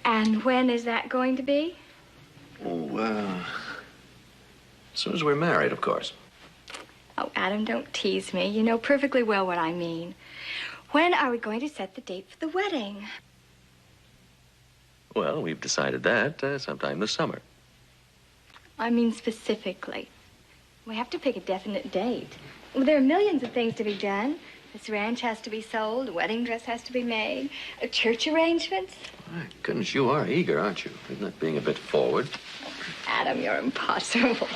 And when is that going to be? Oh, as soon as we're married, of course. Oh, Adam, don't tease me. You know perfectly well what I mean. When are we going to set the date for the wedding? Well, we've decided that sometime this summer. I mean specifically. We have to pick a definite date. Well, there are millions of things to be done. This ranch has to be sold, a wedding dress has to be made, church arrangements. My goodness, you are eager, aren't you? Isn't that being a bit forward? Adam, you're impossible.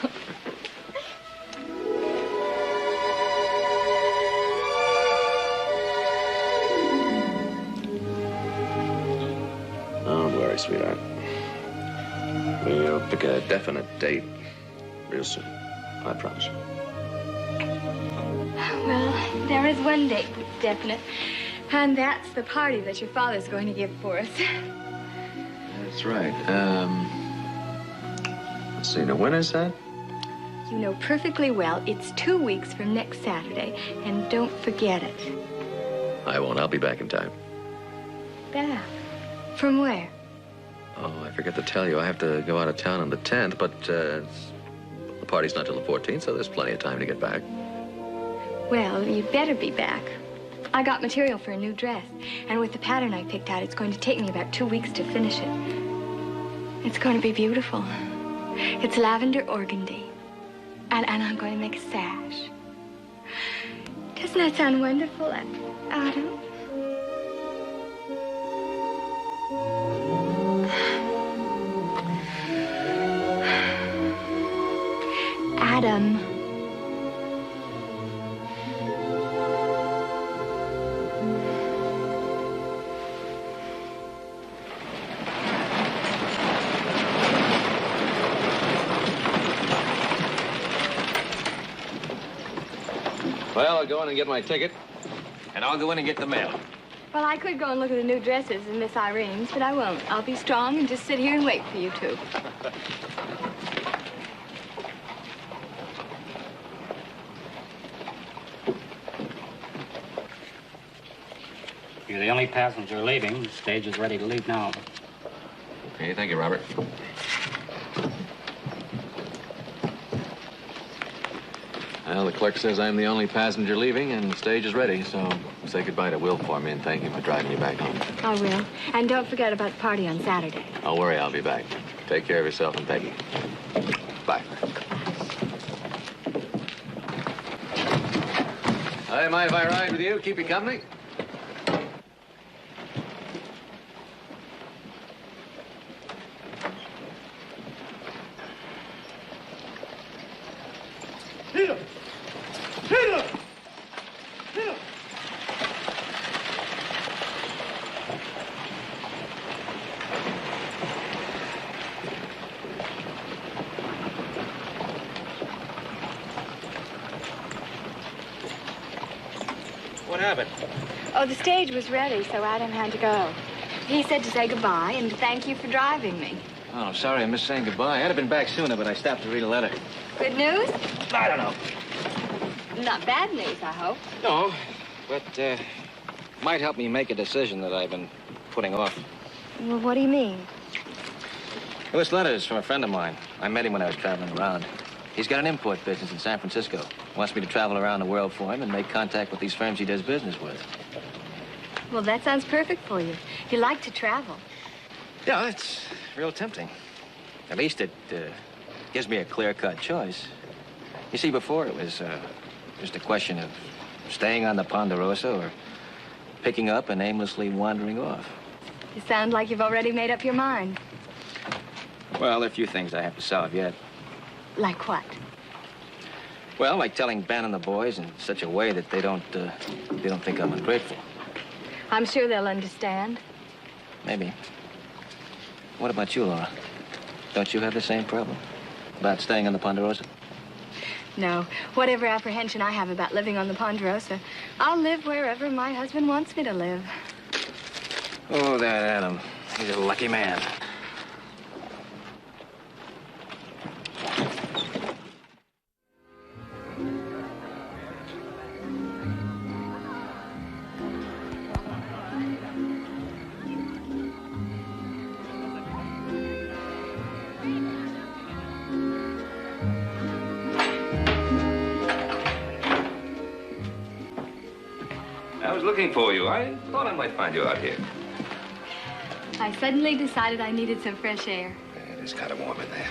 Don't worry, sweetheart. We'll pick a definite date real soon. I promise you. Well, there is one date that's definite, and that's the party that your father's going to give for us. That's right. Let's see, now when is that? You know perfectly well it's 2 weeks from next Saturday, and don't forget it. I won't. I'll be back in time. Back? From where? Oh, I forgot to tell you. I have to go out of town on the 10th, but the party's not till the 14th, so there's plenty of time to get back. Well, you'd better be back. I got material for a new dress, and with the pattern I picked out, it's going to take me about 2 weeks to finish it. It's going to be beautiful. It's lavender organdy, and I'm going to make a sash. Doesn't that sound wonderful, Adam? Adam. go in and get my ticket, and I'll go in and get the mail. Well, I could go and look at the new dresses in Miss Irene's, but I won't. I'll be strong and just sit here and wait for you two. You're the only passenger leaving. The stage is ready to leave now. Okay, thank you, Robert. Well, the clerk says I'm the only passenger leaving, and the stage is ready, so say goodbye to Will for me, and thank him for driving you back home. I will. And don't forget about the party on Saturday. Don't worry, I'll be back. Take care of yourself and Peggy. Bye. Hey, mind if I ride with you? Keep you company? What happened? Oh, the stage was ready, so Adam had to go. He said to say goodbye and to thank you for driving me. Oh, I'm sorry I missed saying goodbye. I'd have been back sooner, but I stopped to read a letter. Good news? I don't know. Not bad news, I hope. No, but might help me make a decision that I've been putting off. Well, what do you mean? Well, this letter is from a friend of mine. I met him when I was traveling around. He's got an import business in San Francisco. Wants me to travel around the world for him and make contact with these firms he does business with. Well, that sounds perfect for you. You like to travel. Yeah, it's real tempting. At least it gives me a clear-cut choice. You see, before it was just a question of staying on the Ponderosa or picking up and aimlessly wandering off. You sound like you've already made up your mind. Well, there are a few things I have to solve yet. Like what? Well, like telling Ben and the boys in such a way that they don't think I'm ungrateful. I'm sure they'll understand. Maybe. What about you, Laura? Don't you have the same problem about staying on the Ponderosa? No. Whatever apprehension I have about living on the Ponderosa, I'll live wherever my husband wants me to live. Oh, that Adam. He's a lucky man. I was looking for you. I thought I might find you out here. I suddenly decided I needed some fresh air. It is kind of warm in there.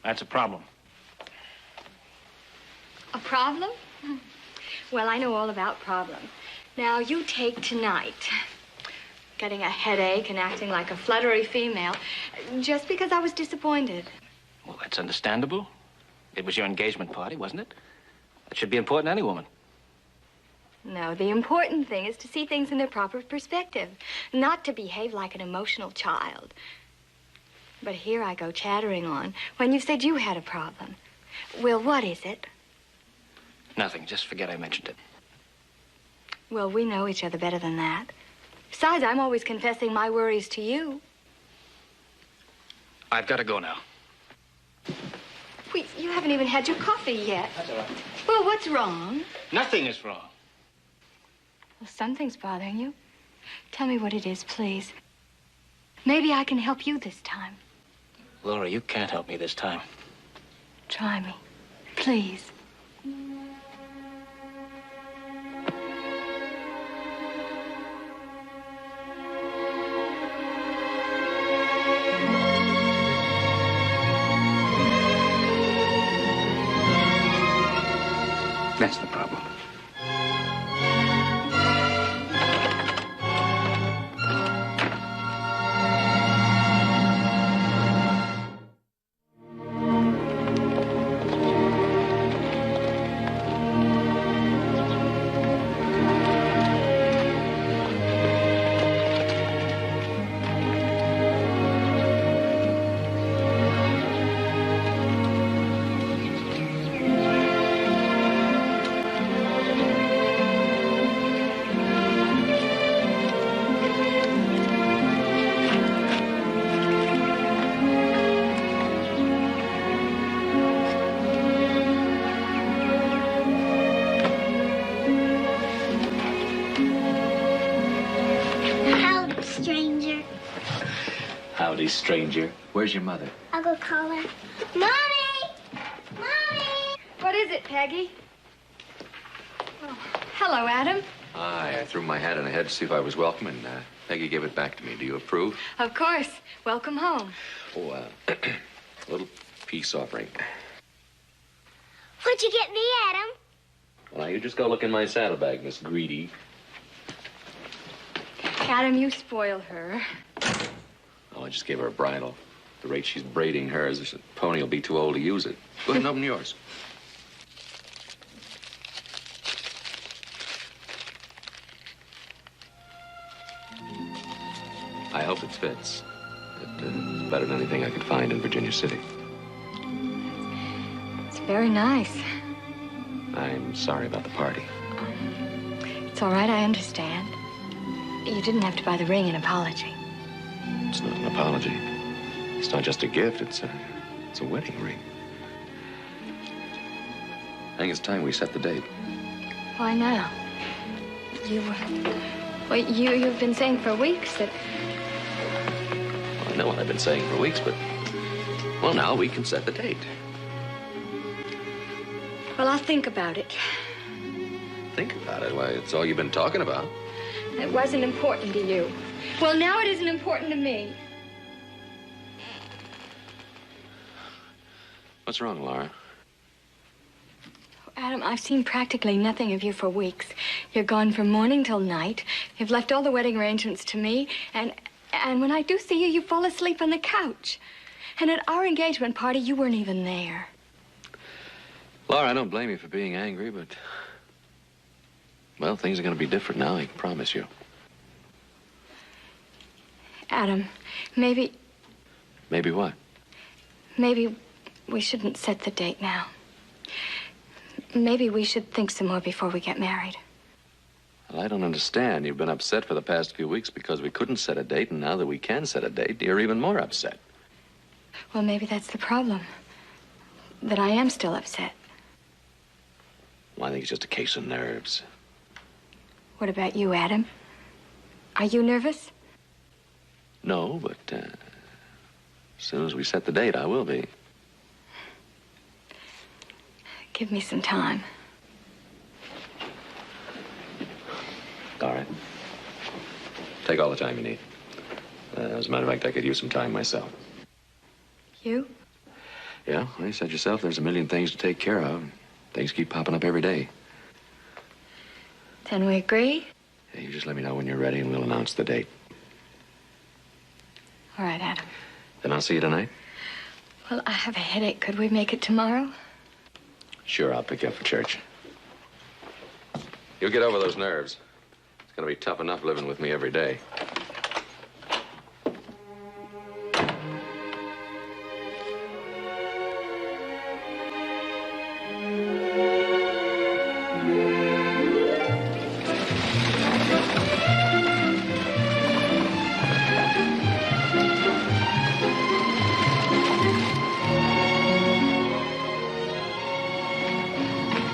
That's a problem. A problem? Well, I know all about problems. Now, you take tonight. Getting a headache and acting like a fluttery female just because I was disappointed. Well, that's understandable. It was your engagement party, wasn't it? That should be important to any woman. No, the important thing is to see things in their proper perspective, not to behave like an emotional child. But here I go chattering on when you said you had a problem. Well, what is it? Nothing. Just forget I mentioned it. Well, we know each other better than that. Besides, I'm always confessing my worries to you. I've got to go now. Wait, you haven't even had your coffee yet. That's all right. Well, what's wrong? Nothing is wrong. Well, something's bothering you. Tell me what it is, please. Maybe I can help you this time. Laura, you can't help me this time. Try me, please. That's the problem. Howdy, stranger. Where's your mother? I'll go call her. Mommy! Mommy! What is it, Peggy? Oh, hello, Adam. Hi, I threw my hat in ahead to see if I was welcome, and Peggy gave it back to me. Do you approve? Of course. Welcome home. Oh, a little peace offering. What'd you get me, Adam? Well, now, you just go look in my saddlebag, Miss Greedy. Adam, you spoil her. Oh, I just gave her a bridle. The rate she's braiding hers, the pony will be too old to use it. Go ahead and open yours. I hope it fits. It's better than anything I could find in Virginia City. It's very nice. I'm sorry about the party. It's all right, I understand. You didn't have to buy the ring in apology. It's not an apology. It's not just a gift, it's a wedding ring. I think it's time we set the date. Why now? You've been saying for weeks that... Well, I know what I've been saying for weeks, but... Well, now we can set the date. Well, I'll think about it. Think about it. Why, it's all you've been talking about. It wasn't important to you. Well, now it isn't important to me. What's wrong, Laura? Adam, I've seen practically nothing of you for weeks. You're gone from morning till night. You've left all the wedding arrangements to me, and when I do see you, you fall asleep on the couch. And at our engagement party, you weren't even there. Laura, I don't blame you for being angry, but... Well, things are going to be different now, I can promise you. Adam, maybe... Maybe what? Maybe we shouldn't set the date now. Maybe we should think some more before we get married. Well, I don't understand. You've been upset for the past few weeks because we couldn't set a date, and now that we can set a date, you're even more upset. Well, maybe that's the problem. That I am still upset. Well, I think it's just a case of nerves. What about you, Adam? Are you nervous? No, but as soon as we set the date, I will be. Give me some time. All right. Take all the time you need. As a matter of fact, I could use some time myself. You? Yeah, well, you said yourself there's a million things to take care of. Things keep popping up every day. Then we agree? Yeah, you just let me know when you're ready and we'll announce the date. All right, Adam. Then I'll see you tonight? Well, I have a headache. Could we make it tomorrow? Sure, I'll pick you up for church. You'll get over those nerves. It's gonna be tough enough living with me every day.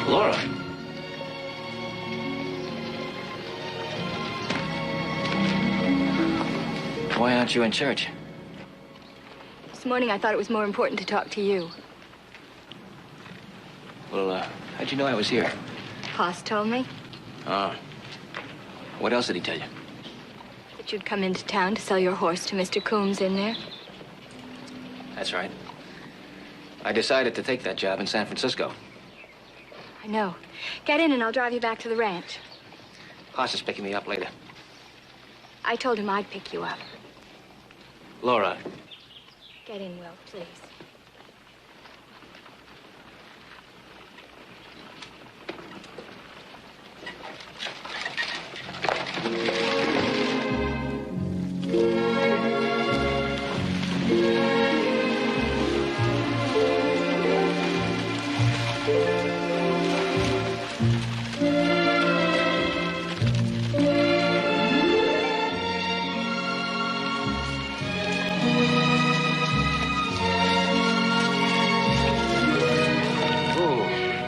Laura. Why aren't you in church? This morning I thought it was more important to talk to you. Well, how'd you know I was here? Hoss told me Oh. What else did he tell you? that you'd come into town to sell your horse to Mr. Coombs in there. That's right. I decided to take that job in San Francisco. I know. Get in and I'll drive you back to the ranch. Hoss is picking me up later. I told him I'd pick you up. Laura. Get in, Will, please.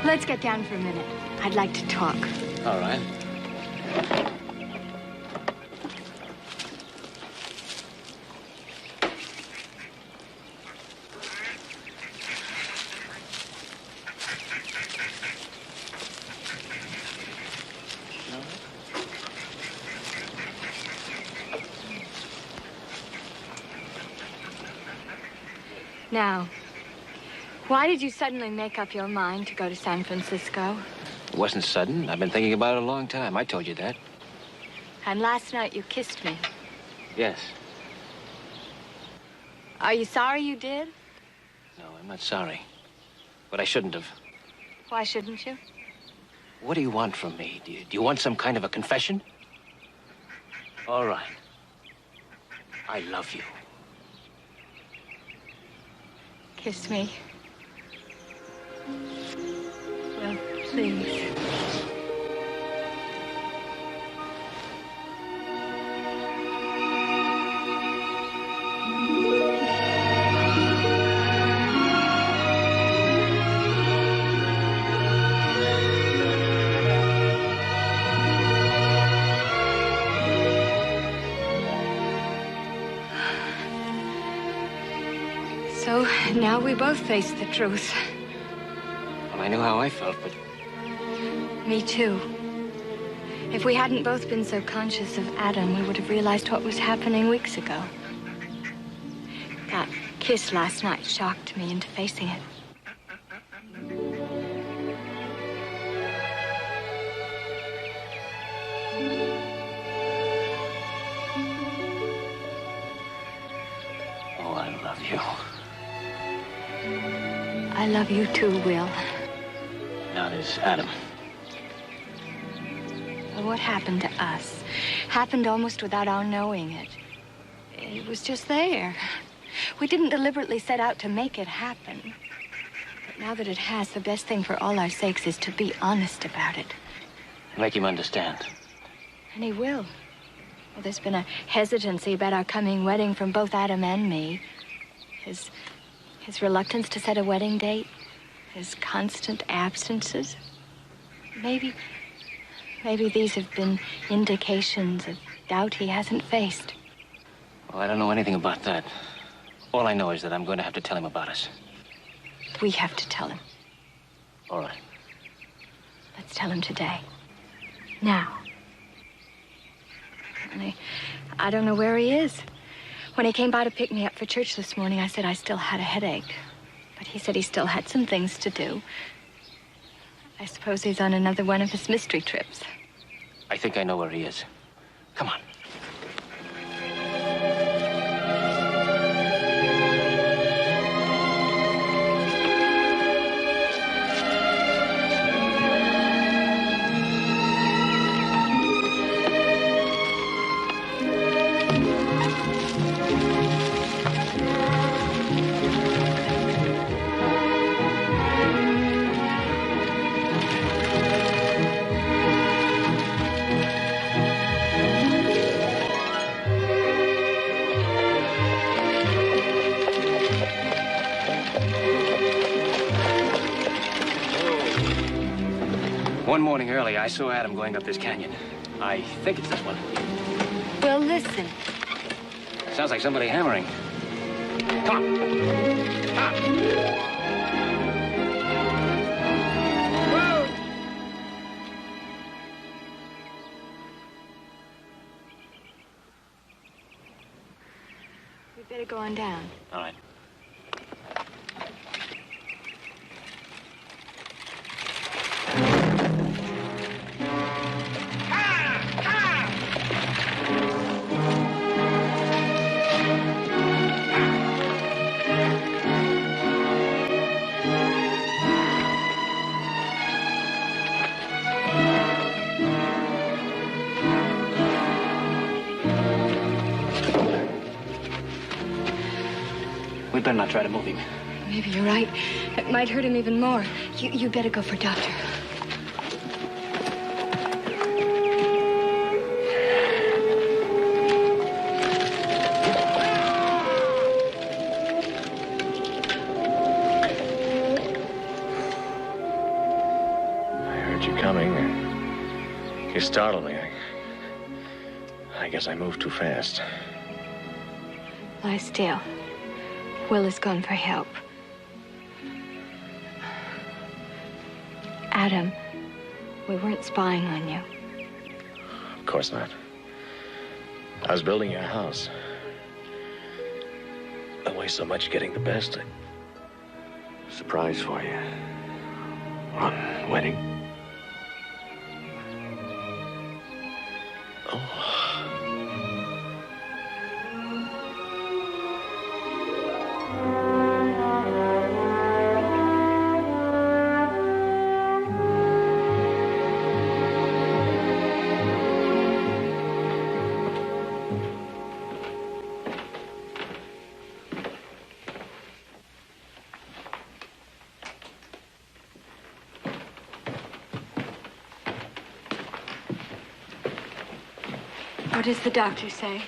Let's get down for a minute. I'd like to talk. All right. Now, why did you suddenly make up your mind to go to San Francisco? It wasn't sudden. I've been thinking about it a long time. I told you that. And last night you kissed me. Yes. Are you sorry you did? No, I'm not sorry. But I shouldn't have. Why shouldn't you? What do you want from me? Do you want some kind of a confession? All right. I love you. Kiss me. Well, please. So now we both face the truth. Well, I knew how I felt, but Me too. If we hadn't both been so conscious of Adam, we would have realized what was happening weeks ago. That kiss last night shocked me into facing it. oh, I love you. I love you too, Will. Now there's Adam. Well, what happened to us happened almost without our knowing it. It was just there. We didn't deliberately set out to make it happen. But now that it has, the best thing for all our sakes is to be honest about it. Make him understand. And he will. Well, there's been a hesitancy about our coming wedding from both Adam and me. His reluctance to set a wedding date, his constant absences. Maybe these have been indications of doubt he hasn't faced. Well, I don't know anything about that. All I know is that I'm going to have to tell him about us. We have to tell him. All right. Let's tell him today. Now. And I don't know where he is. When he came by to pick me up for church this morning, I said I still had a headache. But he said he still had some things to do. I suppose he's on another one of his mystery trips. I think I know where he is. Come on. One morning early, I saw Adam going up this canyon. I think it's this one. Well, listen. Sounds like somebody hammering. Come on. We better go on down. All right. We better not try to move him. Maybe you're right. It might hurt him even more. You better go for a doctor. I heard you coming. You startled me. I guess I moved too fast. Lie still. Will has gone for help. Adam, we weren't spying on you. Of course not. I was building your house. I waste so much getting the best. Surprise for you. On wedding. Oh. What does the doctor say?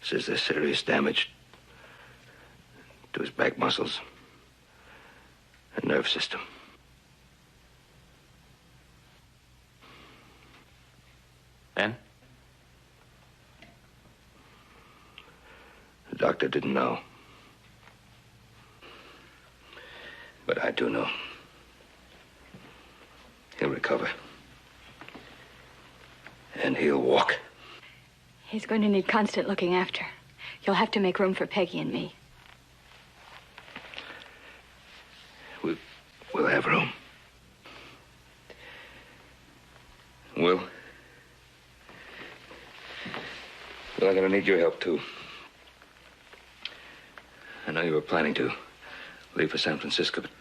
Says there's serious damage to his back muscles and nerve system. Then? The doctor didn't know. But I do know. He'll recover. And he'll walk. He's going to need constant looking after. You'll have to make room for Peggy and me. We'll have room. Will? Well, I'm gonna need your help, too. I know you were planning to leave for San Francisco, but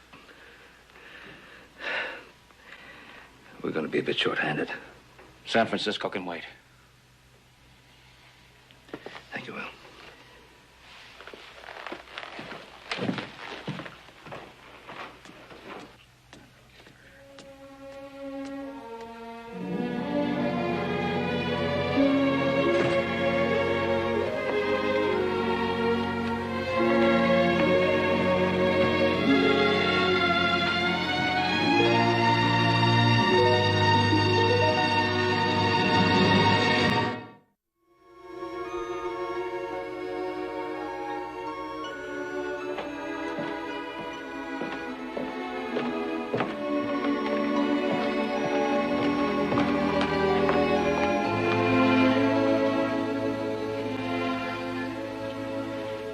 we're gonna be a bit short-handed. San Francisco can wait. Thank you, Will.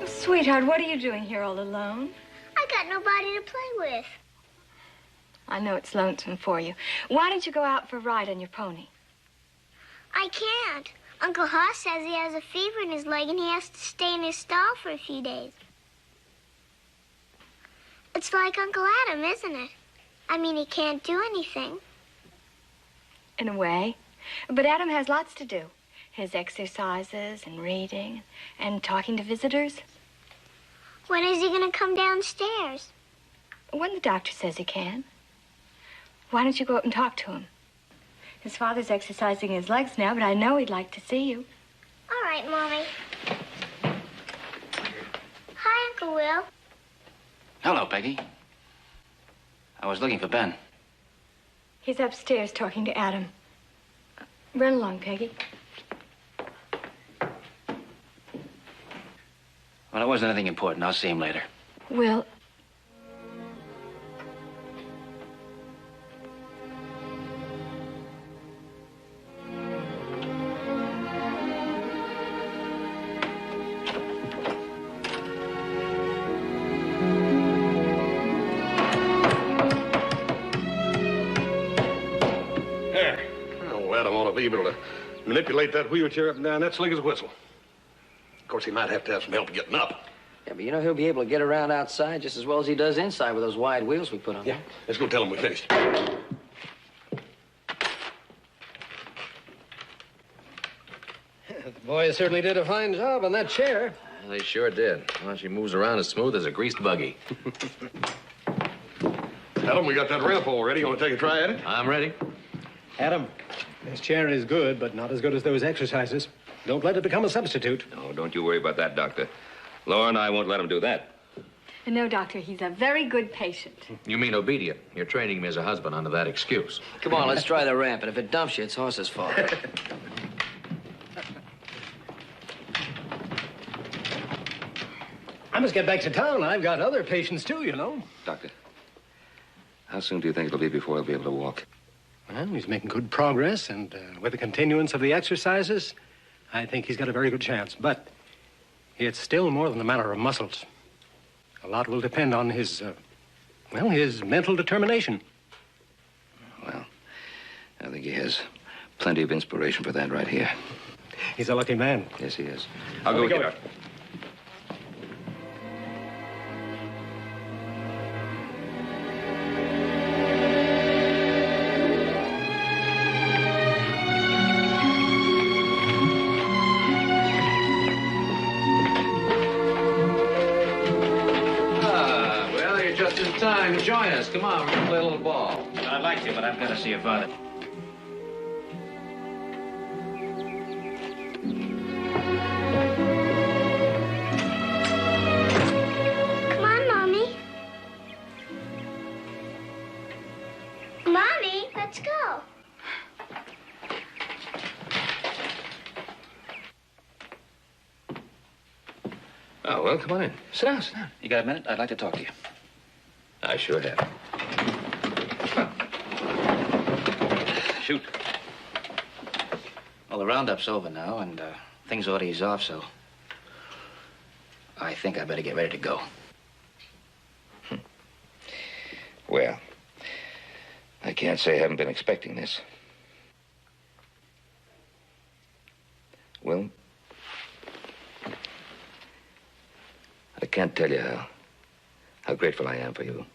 Sweetheart, what are you doing here all alone? I got nobody to play with. I know it's lonesome for you. Why don't you go out for a ride on your pony? I can't. Uncle Hoss says he has a fever in his leg and he has to stay in his stall for a few days. It's like Uncle Adam, isn't it? I mean, he can't do anything. In a way. But Adam has lots to do. His exercises and reading and talking to visitors. When is he going to come downstairs? When the doctor says he can. Why don't you go up and talk to him? His father's exercising his legs now, but I know he'd like to see you. All right, Mommy. Hi, Uncle Will. Hello, Peggy. I was looking for Ben. He's upstairs talking to Adam. Run along, Peggy. Well, it wasn't anything important. I'll see him later. Will, There. Oh, Adam ought to be able to manipulate that wheelchair up and down that slick as a whistle. Of course, he might have to have some help getting up. Yeah, but you know he'll be able to get around outside just as well as he does inside with those wide wheels we put on. Yeah, let's go tell him we finished. The boys certainly did a fine job on that chair. They sure did. Well, she moves around as smooth as a greased buggy. Adam, we got that ramp all ready. You want to take a try at it? I'm ready. Adam, this chair is good, but not as good as those exercises. Don't let it become a substitute. No, don't you worry about that, Doctor. Laura and I won't let him do that. no, Doctor, he's a very good patient. You mean obedient. You're training me as a husband under that excuse. Come on, let's try the ramp, and if it dumps you, it's Hoss's fault. I must get back to town. I've got other patients, too, you know. Doctor, how soon do you think it'll be before he'll be able to walk? Well, he's making good progress, and with the continuance of the exercises, I think he's got a very good chance. But it's still more than a matter of muscles. A lot will depend on his, his mental determination. Well, I think he has plenty of inspiration for that right here. He's a lucky man. Yes, he is. I'll go with you, Doctor. Time. Join us. Come on, we're going to play a little ball. I'd like to, but I've got to see your father. Come on, Mommy. Mommy, let's go. Oh, well, come on in. Sit down, sit down. You got a minute? I'd like to talk to you. I sure have. Shoot. Well, the roundup's over now, and things ought to ease off, so I think I better get ready to go. Well, I can't say I haven't been expecting this. Well, I can't tell you how grateful I am for you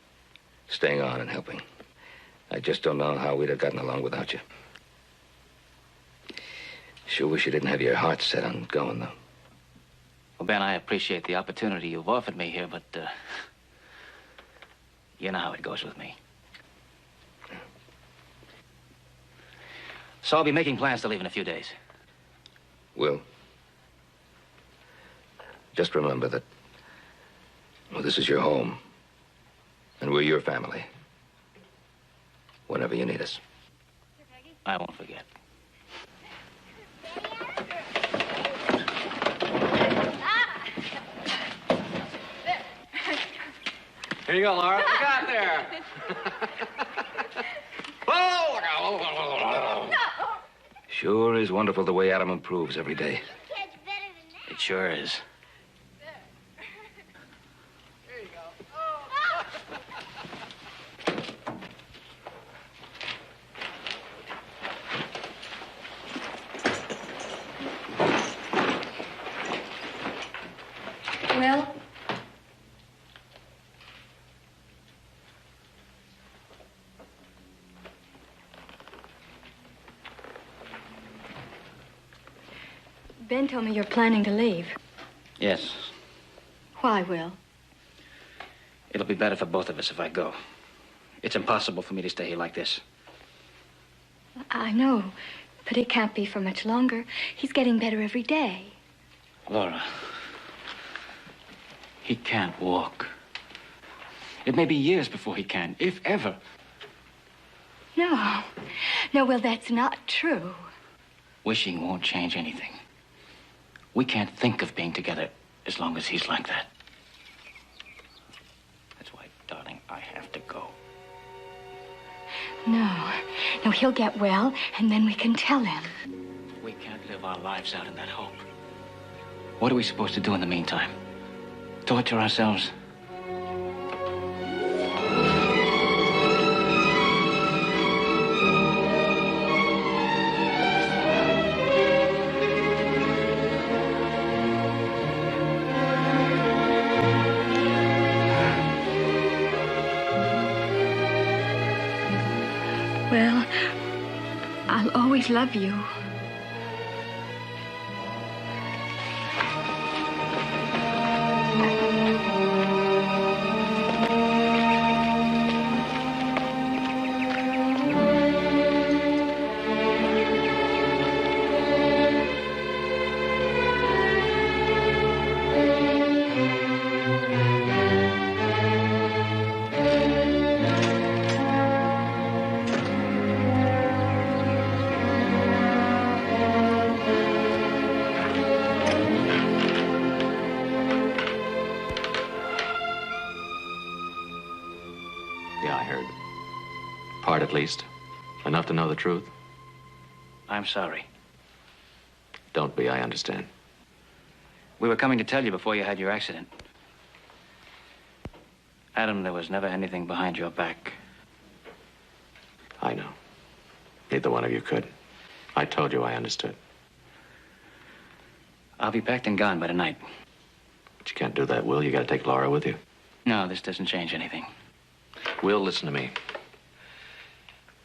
staying on and helping. I just don't know how we'd have gotten along without you. Sure wish you didn't have your heart set on going, though. Well, Ben, I appreciate the opportunity you've offered me here, but you know how it goes with me. So I'll be making plans to leave in a few days. Will, just remember that, well, this is your home, and we're your family. Whenever you need us. I won't forget. Here you go, Laura. Look out there. Sure is wonderful the way Adam improves every day. It sure is. Ben told me you're planning to leave. Yes. Why, Will? It'll be better for both of us if I go. It's impossible for me to stay here like this. I know, but it can't be for much longer. He's getting better every day. Laura, he can't walk. It may be years before he can, if ever. No. No, Will, that's not true. Wishing won't change anything. We can't think of being together as long as he's like that. That's why, darling, I have to go. No. No, he'll get well, and then we can tell him. We can't live our lives out in that hope. What are we supposed to do in the meantime? Torture ourselves? Well, I'll always love you. Yeah, I heard. Part at least. Enough to know the truth. I'm sorry. Don't be, I understand. We were coming to tell you before you had your accident. Adam, there was never anything behind your back. I know. Neither one of you could. I told you I understood. I'll be packed and gone by tonight. But you can't do that, Will. You gotta take Laura with you. No, this doesn't change anything. Will, listen to me.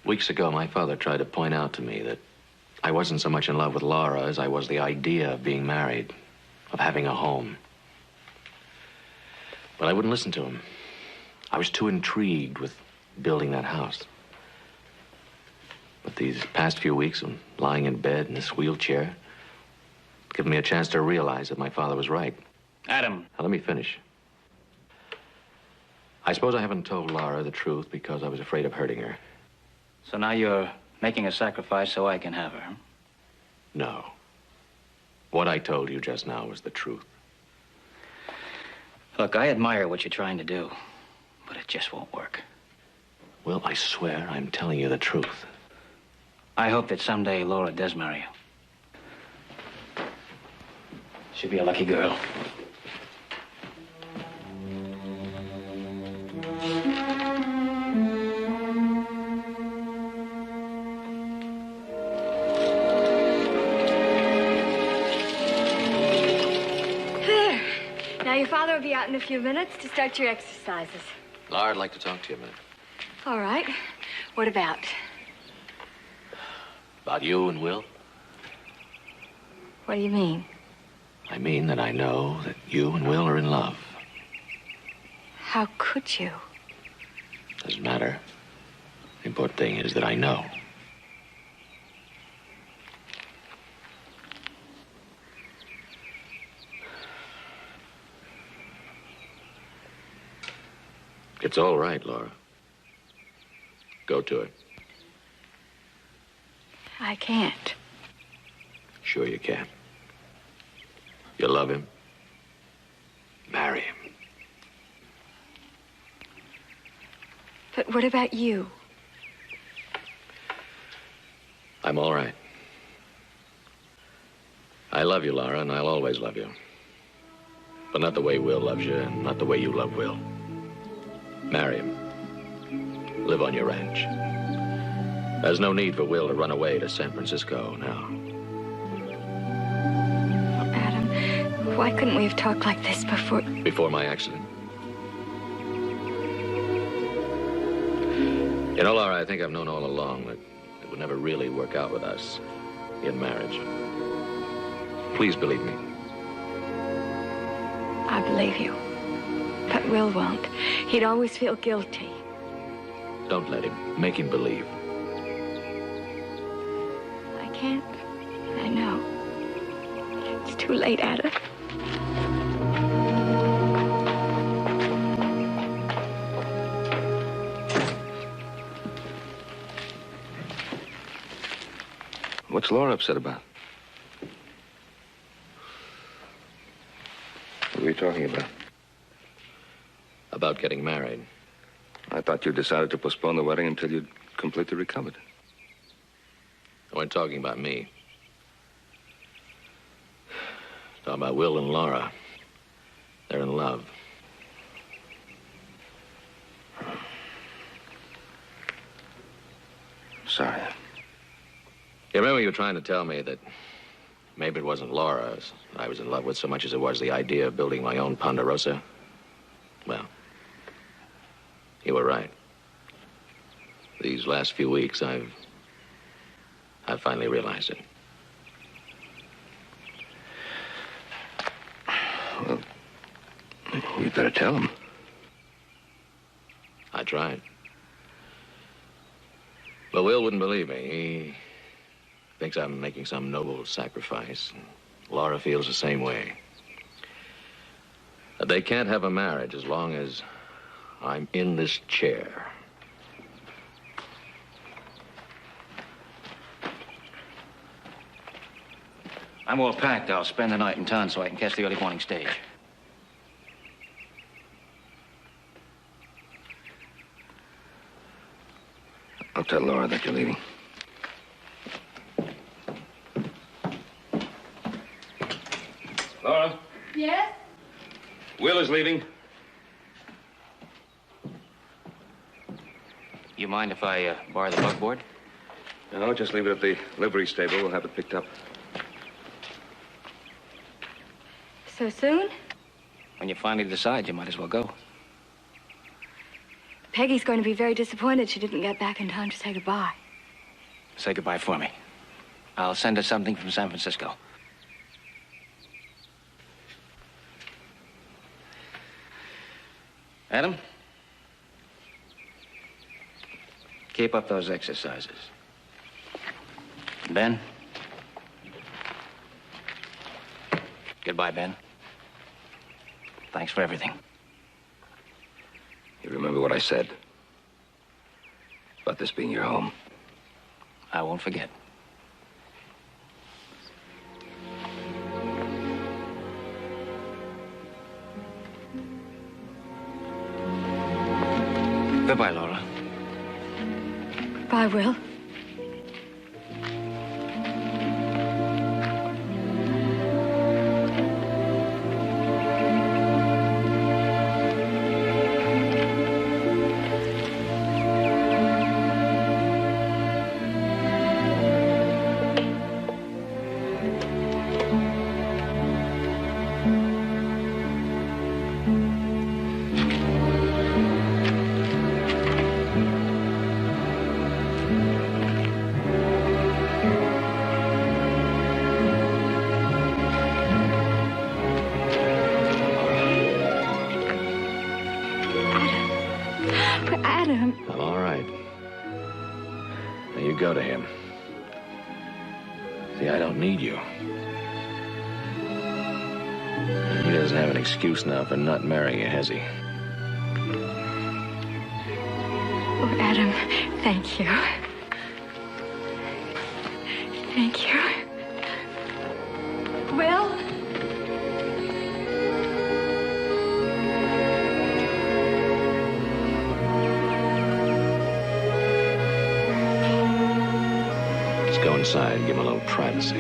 Weeks ago, my father tried to point out to me that I wasn't so much in love with Laura as I was the idea of being married, of having a home. But I wouldn't listen to him. I was too intrigued with building that house. But these past few weeks, I'm lying in bed in this wheelchair, given me a chance to realize that my father was right. Adam. Now, let me finish. I suppose I haven't told Laura the truth because I was afraid of hurting her. So now you're making a sacrifice so I can have her, huh? No. What I told you just now was the truth. Look, I admire what you're trying to do, but it just won't work. Well, I swear I'm telling you the truth. I hope that someday Laura does marry you. She'll be a lucky girl. There. Now, your father will be out in a few minutes to start your exercises. Laura, I'd like to talk to you a minute. All right. What about? About you and Will. What do you mean? I mean that I know that you and Will are in love. How could you? Doesn't matter. The important thing is that I know. It's all right, Laura. Go to it. I can't. Sure you can. You love him. Marry him. But what about you? I'm all right. I love you, Laura, and I'll always love you. But not the way Will loves you, and not the way you love Will. Marry him. Live on your ranch. There's no need for Will to run away to San Francisco now. Adam, why couldn't we have talked like this before? Before my accident? You know, Laura, I think I've known all along that it would never really work out with us in marriage. Please believe me. I believe you. But Will won't. He'd always feel guilty. Don't let him. Make him believe. I can't. I know. It's too late, Adam. What's Laura upset about? What were you talking about? About getting married. I thought you decided to postpone the wedding until you'd completely recovered. I wasn't talking about me. Talking about Will and Laura. They're in love. Sorry. You remember you were trying to tell me that maybe it wasn't Laura I was in love with so much as it was the idea of building my own Ponderosa? Well, you were right. These last few weeks, I've finally realized it. Well, you'd better tell him. I tried. But Will wouldn't believe me. He thinks I'm making some noble sacrifice. And Laura feels the same way. That they can't have a marriage as long as I'm in this chair. I'm all packed. I'll spend the night in town so I can catch the early morning stage. I'll tell Laura that you're leaving. Laura? Yes? Will is leaving. You mind if I borrow the bugboard? No, just leave it at the livery stable. We'll have it picked up. So soon? When you finally decide, you might as well go. Peggy's going to be very disappointed she didn't get back in time to say goodbye. Say goodbye for me. I'll send her something from San Francisco. Adam? Keep up those exercises. Ben? Goodbye, Ben. Thanks for everything. You remember what I said about this being your home? I won't forget. Goodbye, Laura. Bye, Will. Adam. I'm all right. Now you go to him. See, I don't need you. He doesn't have an excuse now for not marrying you, has he? Oh, Adam, thank you. Thank you. Will? Let's go inside and give him a little privacy.